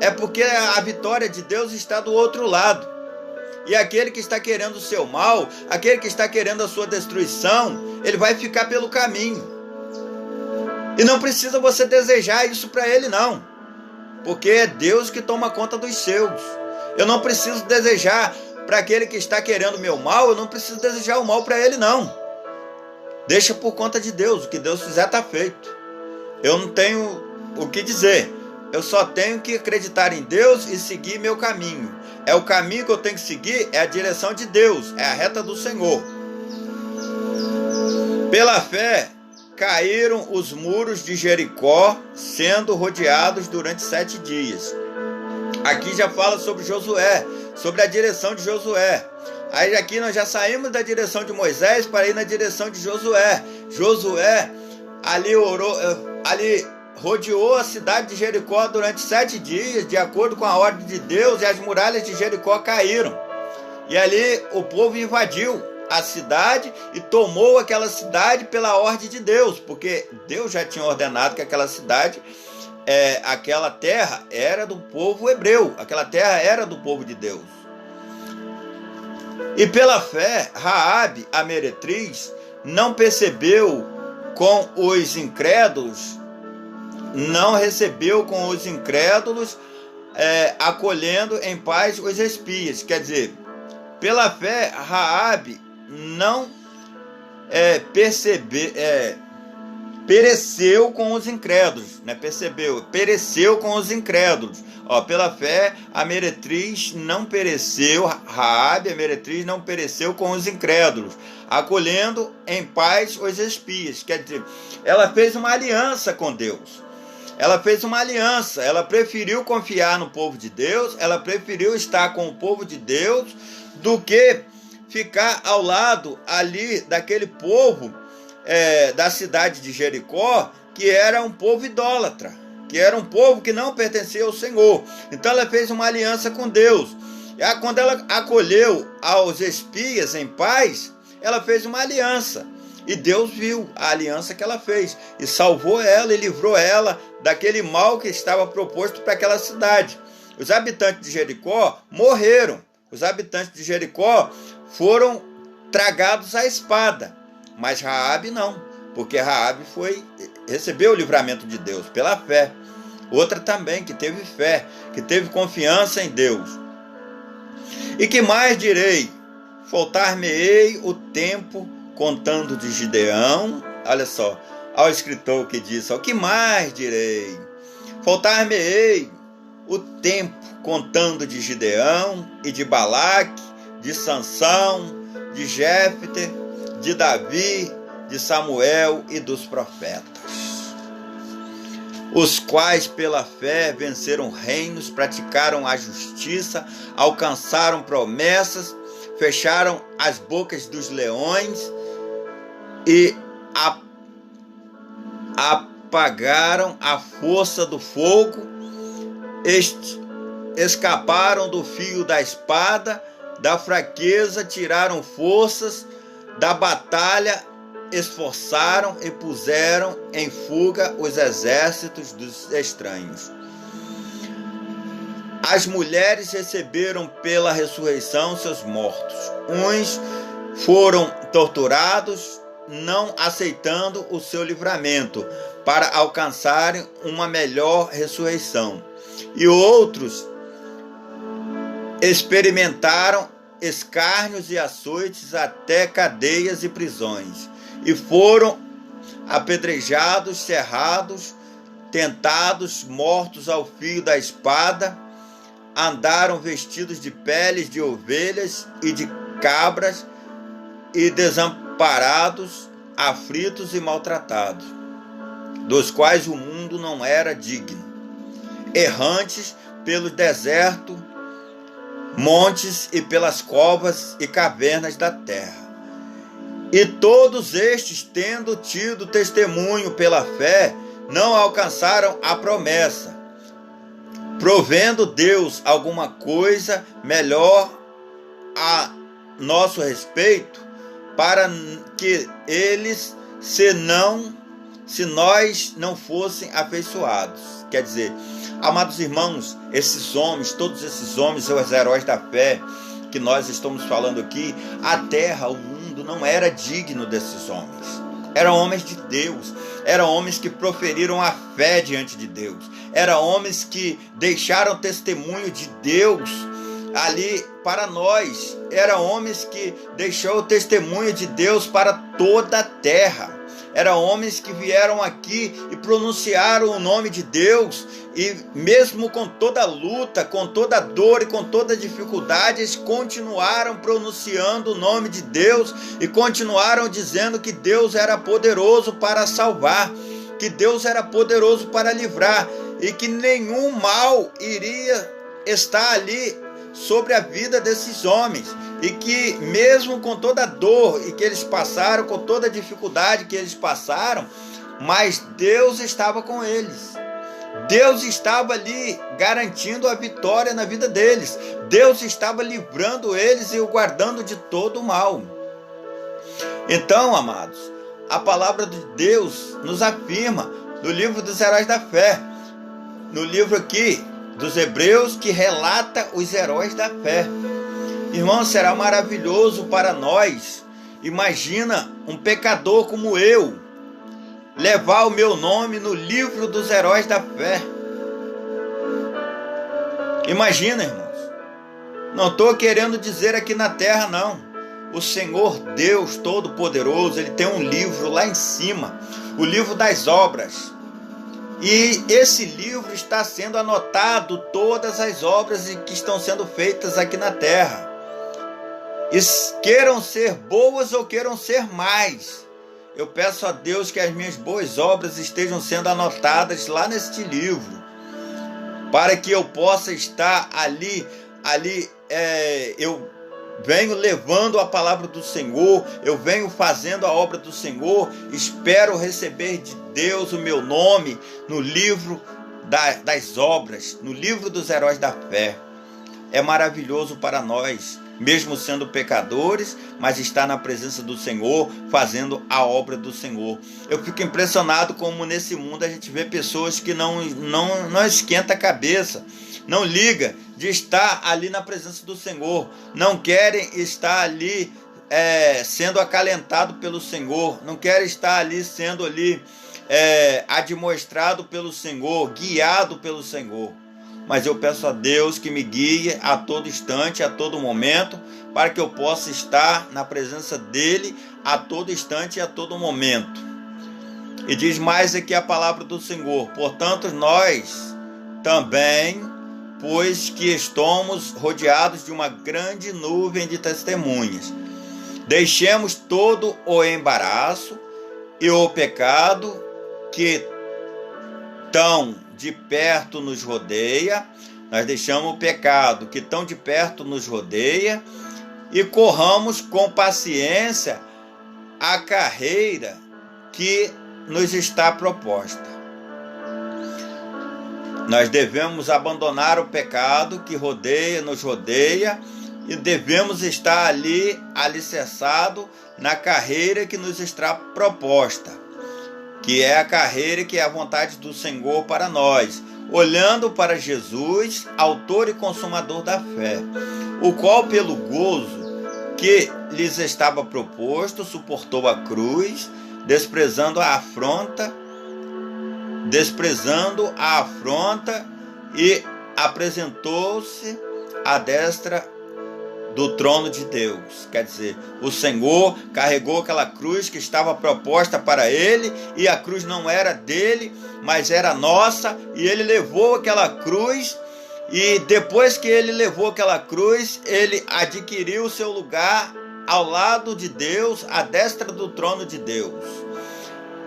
É porque a vitória de Deus está do outro lado. E aquele que está querendo o seu mal, aquele que está querendo a sua destruição, ele vai ficar pelo caminho. E não precisa você desejar isso para ele, não. Porque é Deus que toma conta dos seus. Eu não preciso desejar para aquele que está querendo o meu mal, eu não preciso desejar o mal para ele, não. Deixa por conta de Deus, o que Deus fizer está feito. Eu não tenho o que dizer. Eu só tenho que acreditar em Deus e seguir meu caminho. É o caminho que eu tenho que seguir, é a direção de Deus, é a reta do Senhor. Pela fé, caíram os muros de Jericó, sendo rodeados durante 7 dias. Aqui já fala sobre Josué, sobre a direção de Josué. Aí aqui nós já saímos da direção de Moisés para ir na direção de Josué. Josué ali rodeou a cidade de Jericó durante 7 dias, de acordo com a ordem de Deus, e as muralhas de Jericó caíram. E ali o povo invadiu a cidade e tomou aquela cidade pela ordem de Deus, porque Deus já tinha ordenado que aquela cidade, aquela terra era do povo hebreu, aquela terra era do povo de Deus. E pela fé, Raabe, a meretriz, não percebeu com os incrédulos, não recebeu com os incrédulos, acolhendo em paz os espias. Quer dizer, pela fé, Raabe não pereceu com os incrédulos, né? Pereceu com os incrédulos. Pela fé, a meretriz não pereceu, Raabe, a meretriz, não pereceu com os incrédulos, acolhendo em paz os espias. Quer dizer, ela fez uma aliança com Deus. Ela fez uma aliança, ela preferiu confiar no povo de Deus, ela preferiu estar com o povo de Deus, do que ficar ao lado ali daquele povo da cidade de Jericó, que era um povo idólatra, que era um povo que não pertencia ao Senhor. Então ela fez uma aliança com Deus. E quando ela acolheu aos espias em paz, ela fez uma aliança. E Deus viu a aliança que ela fez e salvou ela e livrou ela daquele mal que estava proposto para aquela cidade. Os habitantes de Jericó morreram. Os habitantes de Jericó foram tragados à espada, mas Raabe não, porque Raabe recebeu o livramento de Deus pela fé. Outra também que teve fé, que teve confiança em Deus. E que mais direi? Faltar-me-ei o tempo contando de Gideão. Olha só, ao escritor que disse: o que mais direi? Faltar-me-ei o tempo contando de Gideão e de Balaque, de Sansão, de Jefté, de Davi, de Samuel e dos profetas, os quais pela fé venceram reinos, praticaram a justiça, alcançaram promessas, fecharam as bocas dos leões e apagaram a força do fogo, escaparam do fio da espada, da fraqueza tiraram forças, da batalha esforçaram e puseram em fuga os exércitos dos estranhos. As mulheres receberam pela ressurreição seus mortos. Uns foram torturados, não aceitando o seu livramento, para alcançarem uma melhor ressurreição. E outros experimentaram escárnios e açoites, até cadeias e prisões. E foram apedrejados, cerrados, tentados, mortos ao fio da espada. Andaram vestidos de peles de ovelhas e de cabras, e desamparados, aflitos e maltratados, dos quais o mundo não era digno. Errantes pelo deserto, montes e pelas covas e cavernas da terra. E todos estes, tendo tido testemunho pela fé, não alcançaram a promessa, provendo Deus alguma coisa melhor a nosso respeito, para que eles, se nós não fossem afeiçoados. Quer dizer, amados irmãos, esses homens, todos esses homens são os heróis da fé que nós estamos falando aqui. A terra, o mundo não era digno desses homens. Eram homens de Deus, eram homens que proferiram a fé diante de Deus, eram homens que deixaram testemunho de Deus ali para nós, eram homens que deixaram o testemunho de Deus para toda a terra, eram homens que vieram aqui e pronunciaram o nome de Deus, e mesmo com toda a luta, com toda a dor e com toda a dificuldade, eles continuaram pronunciando o nome de Deus e continuaram dizendo que Deus era poderoso para salvar, que Deus era poderoso para livrar, e que nenhum mal iria estar ali sobre a vida desses homens, e que mesmo com toda a dor e que eles passaram, com toda a dificuldade que eles passaram, mas Deus estava com eles. Deus estava ali garantindo a vitória na vida deles. Deus estava livrando eles e o guardando de todo o mal. Então, amados, a palavra de Deus nos afirma no livro dos Heróis da Fé, no livro aqui dos Hebreus, que relata os heróis da fé. Irmão, será maravilhoso para nós. Imagina um pecador como eu levar o meu nome no livro dos heróis da fé. Imagina, irmãos. Não estou querendo dizer aqui na terra, não. O Senhor Deus Todo-Poderoso, Ele tem um livro lá em cima, o livro das obras. E esse livro está sendo anotado todas as obras que estão sendo feitas aqui na terra. E queiram ser boas ou queiram ser mais, eu peço a Deus que as minhas boas obras estejam sendo anotadas lá neste livro, para que eu possa estar ali eu venho levando a palavra do Senhor, eu venho fazendo a obra do Senhor, espero receber de Deus o meu nome no livro das obras, no livro dos heróis da fé. É maravilhoso para nós, mesmo sendo pecadores, mas estar na presença do Senhor, fazendo a obra do Senhor. Eu fico impressionado como nesse mundo a gente vê pessoas que não esquenta a cabeça, não liga de estar ali na presença do Senhor, não querem estar ali sendo acalentado pelo Senhor, não querem estar ali sendo ali admoestrado pelo Senhor, guiado pelo Senhor. Mas eu peço a Deus que me guie a todo instante, a todo momento, para que eu possa estar na presença dEle a todo instante e a todo momento. E diz mais aqui a palavra do Senhor: portanto, nós também, pois que estamos rodeados de uma grande nuvem de testemunhas, deixemos todo o embaraço e o pecado que tão de perto nos rodeia. Nós deixamos o pecado que tão de perto nos rodeia e corramos com paciência a carreira que nos está proposta. Nós devemos abandonar o pecado que nos rodeia, e devemos estar ali alicerçado na carreira que nos está proposta, que é a carreira que é a vontade do Senhor para nós, olhando para Jesus, autor e consumador da fé, o qual pelo gozo que lhes estava proposto, suportou a cruz, desprezando a afronta, e apresentou-se à destra do trono de Deus. Quer dizer, o Senhor carregou aquela cruz que estava proposta para ele, e a cruz não era dele, mas era nossa, e ele levou aquela cruz, e depois que ele levou aquela cruz, ele adquiriu o seu lugar ao lado de Deus, à destra do trono de Deus,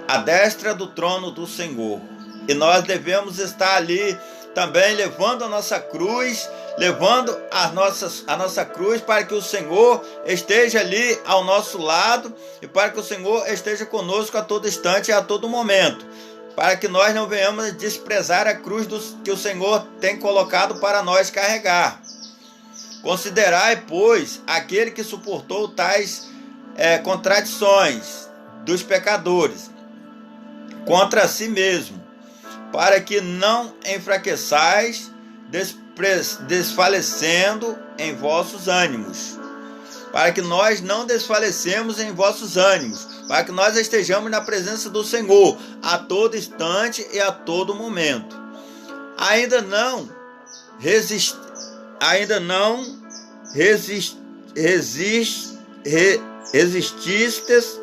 à destra do trono do Senhor. E nós devemos estar ali também levando a nossa cruz, levando a nossa cruz, para que o Senhor esteja ali ao nosso lado, e para que o Senhor esteja conosco a todo instante e a todo momento, para que nós não venhamos desprezar a cruz que o Senhor tem colocado para nós carregar. Considerai, pois, aquele que suportou tais contradições dos pecadores contra si mesmo, para que não enfraqueçais, desfalecendo em vossos ânimos. Para que nós não desfalecemos em vossos ânimos, para que nós estejamos na presença do Senhor a todo instante e a todo momento. Ainda não resististes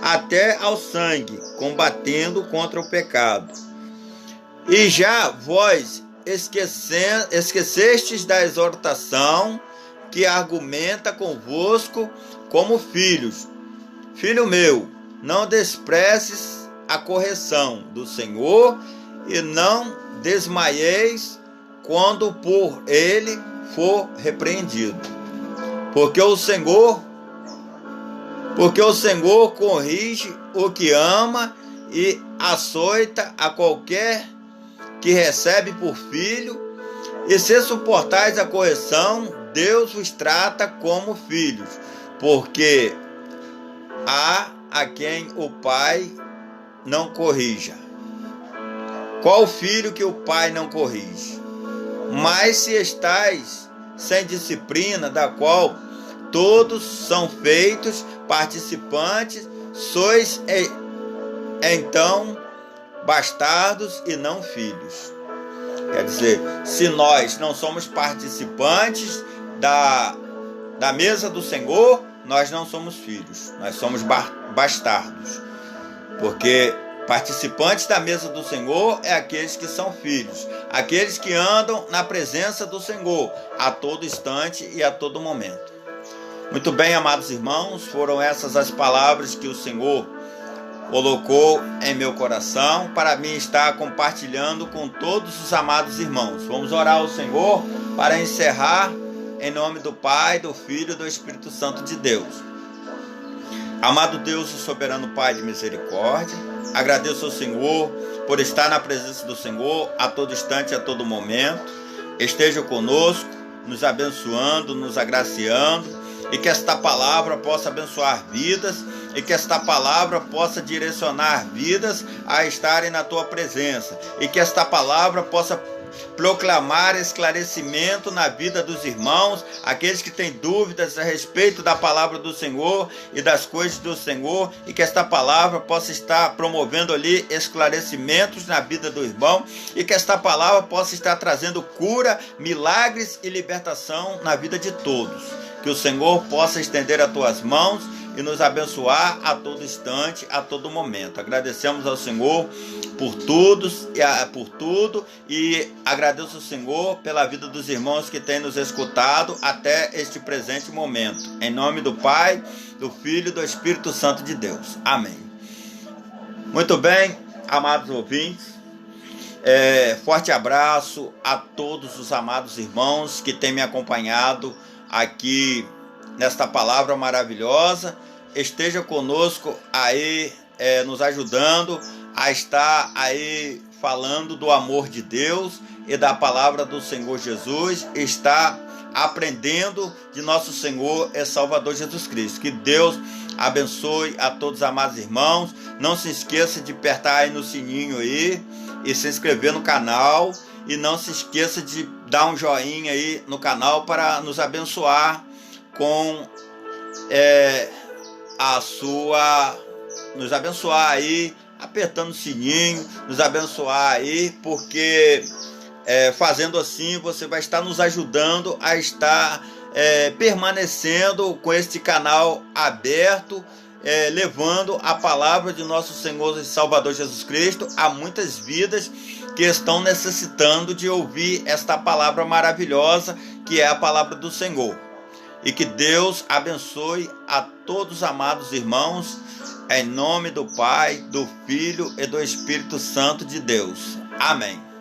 até ao sangue, combatendo contra o pecado. E já vós esquecestes da exortação que argumenta convosco como filhos. Filho meu, não desprezes a correção do Senhor, e não desmaieis quando por ele for repreendido. Porque o Senhor corrige o que ama e açoita a qualquer que recebe por filho. E se suportais a correção, Deus vos trata como filhos, porque há a quem o pai não corrija. Qual filho que o pai não corrige? Mas se estais sem disciplina, da qual todos são feitos participantes, sois então bastardos e não filhos. Quer dizer, se nós não somos participantes da mesa do Senhor, nós não somos filhos, nós somos bastardos. Porque participantes da mesa do Senhor é aqueles que são filhos, aqueles que andam na presença do Senhor a todo instante e a todo momento. Muito bem, amados irmãos, foram essas as palavras que o Senhor colocou em meu coração para mim estar compartilhando com todos os amados irmãos. Vamos orar ao Senhor para encerrar, em nome do Pai, do Filho e do Espírito Santo de Deus. Amado Deus e soberano Pai de misericórdia, agradeço ao Senhor por estar na presença do Senhor a todo instante e a todo momento. Esteja conosco, nos abençoando, nos agraciando, e que esta palavra possa abençoar vidas, e que esta palavra possa direcionar vidas a estarem na tua presença, e que esta palavra possa proclamar esclarecimento na vida dos irmãos, aqueles que têm dúvidas a respeito da palavra do Senhor e das coisas do Senhor, e que esta palavra possa estar promovendo ali esclarecimentos na vida do irmão, e que esta palavra possa estar trazendo cura, milagres e libertação na vida de todos. Que o Senhor possa estender as tuas mãos e nos abençoar a todo instante, a todo momento. Agradecemos ao Senhor por tudo, e agradeço ao Senhor pela vida dos irmãos que têm nos escutado até este presente momento. Em nome do Pai, do Filho e do Espírito Santo de Deus. Amém. Muito bem, amados ouvintes. Forte abraço a todos os amados irmãos que têm me acompanhado aqui nesta palavra maravilhosa. Esteja conosco aí, nos ajudando a estar aí falando do amor de Deus e da palavra do Senhor Jesus, está aprendendo de nosso Senhor e Salvador Jesus Cristo. Que Deus abençoe a todos os amados irmãos. Não se esqueça de apertar aí no sininho aí e se inscrever no canal, e não se esqueça de dar um joinha aí no canal para nos abençoar com nos abençoar aí, apertando o sininho, nos abençoar aí, porque Fazendo assim, você vai estar nos ajudando a estar permanecendo com este canal aberto, levando a palavra de nosso Senhor e Salvador Jesus Cristo a muitas vidas que estão necessitando de ouvir esta palavra maravilhosa, que é a palavra do Senhor. E que Deus abençoe a todos os amados irmãos, em nome do Pai, do Filho e do Espírito Santo de Deus. Amém.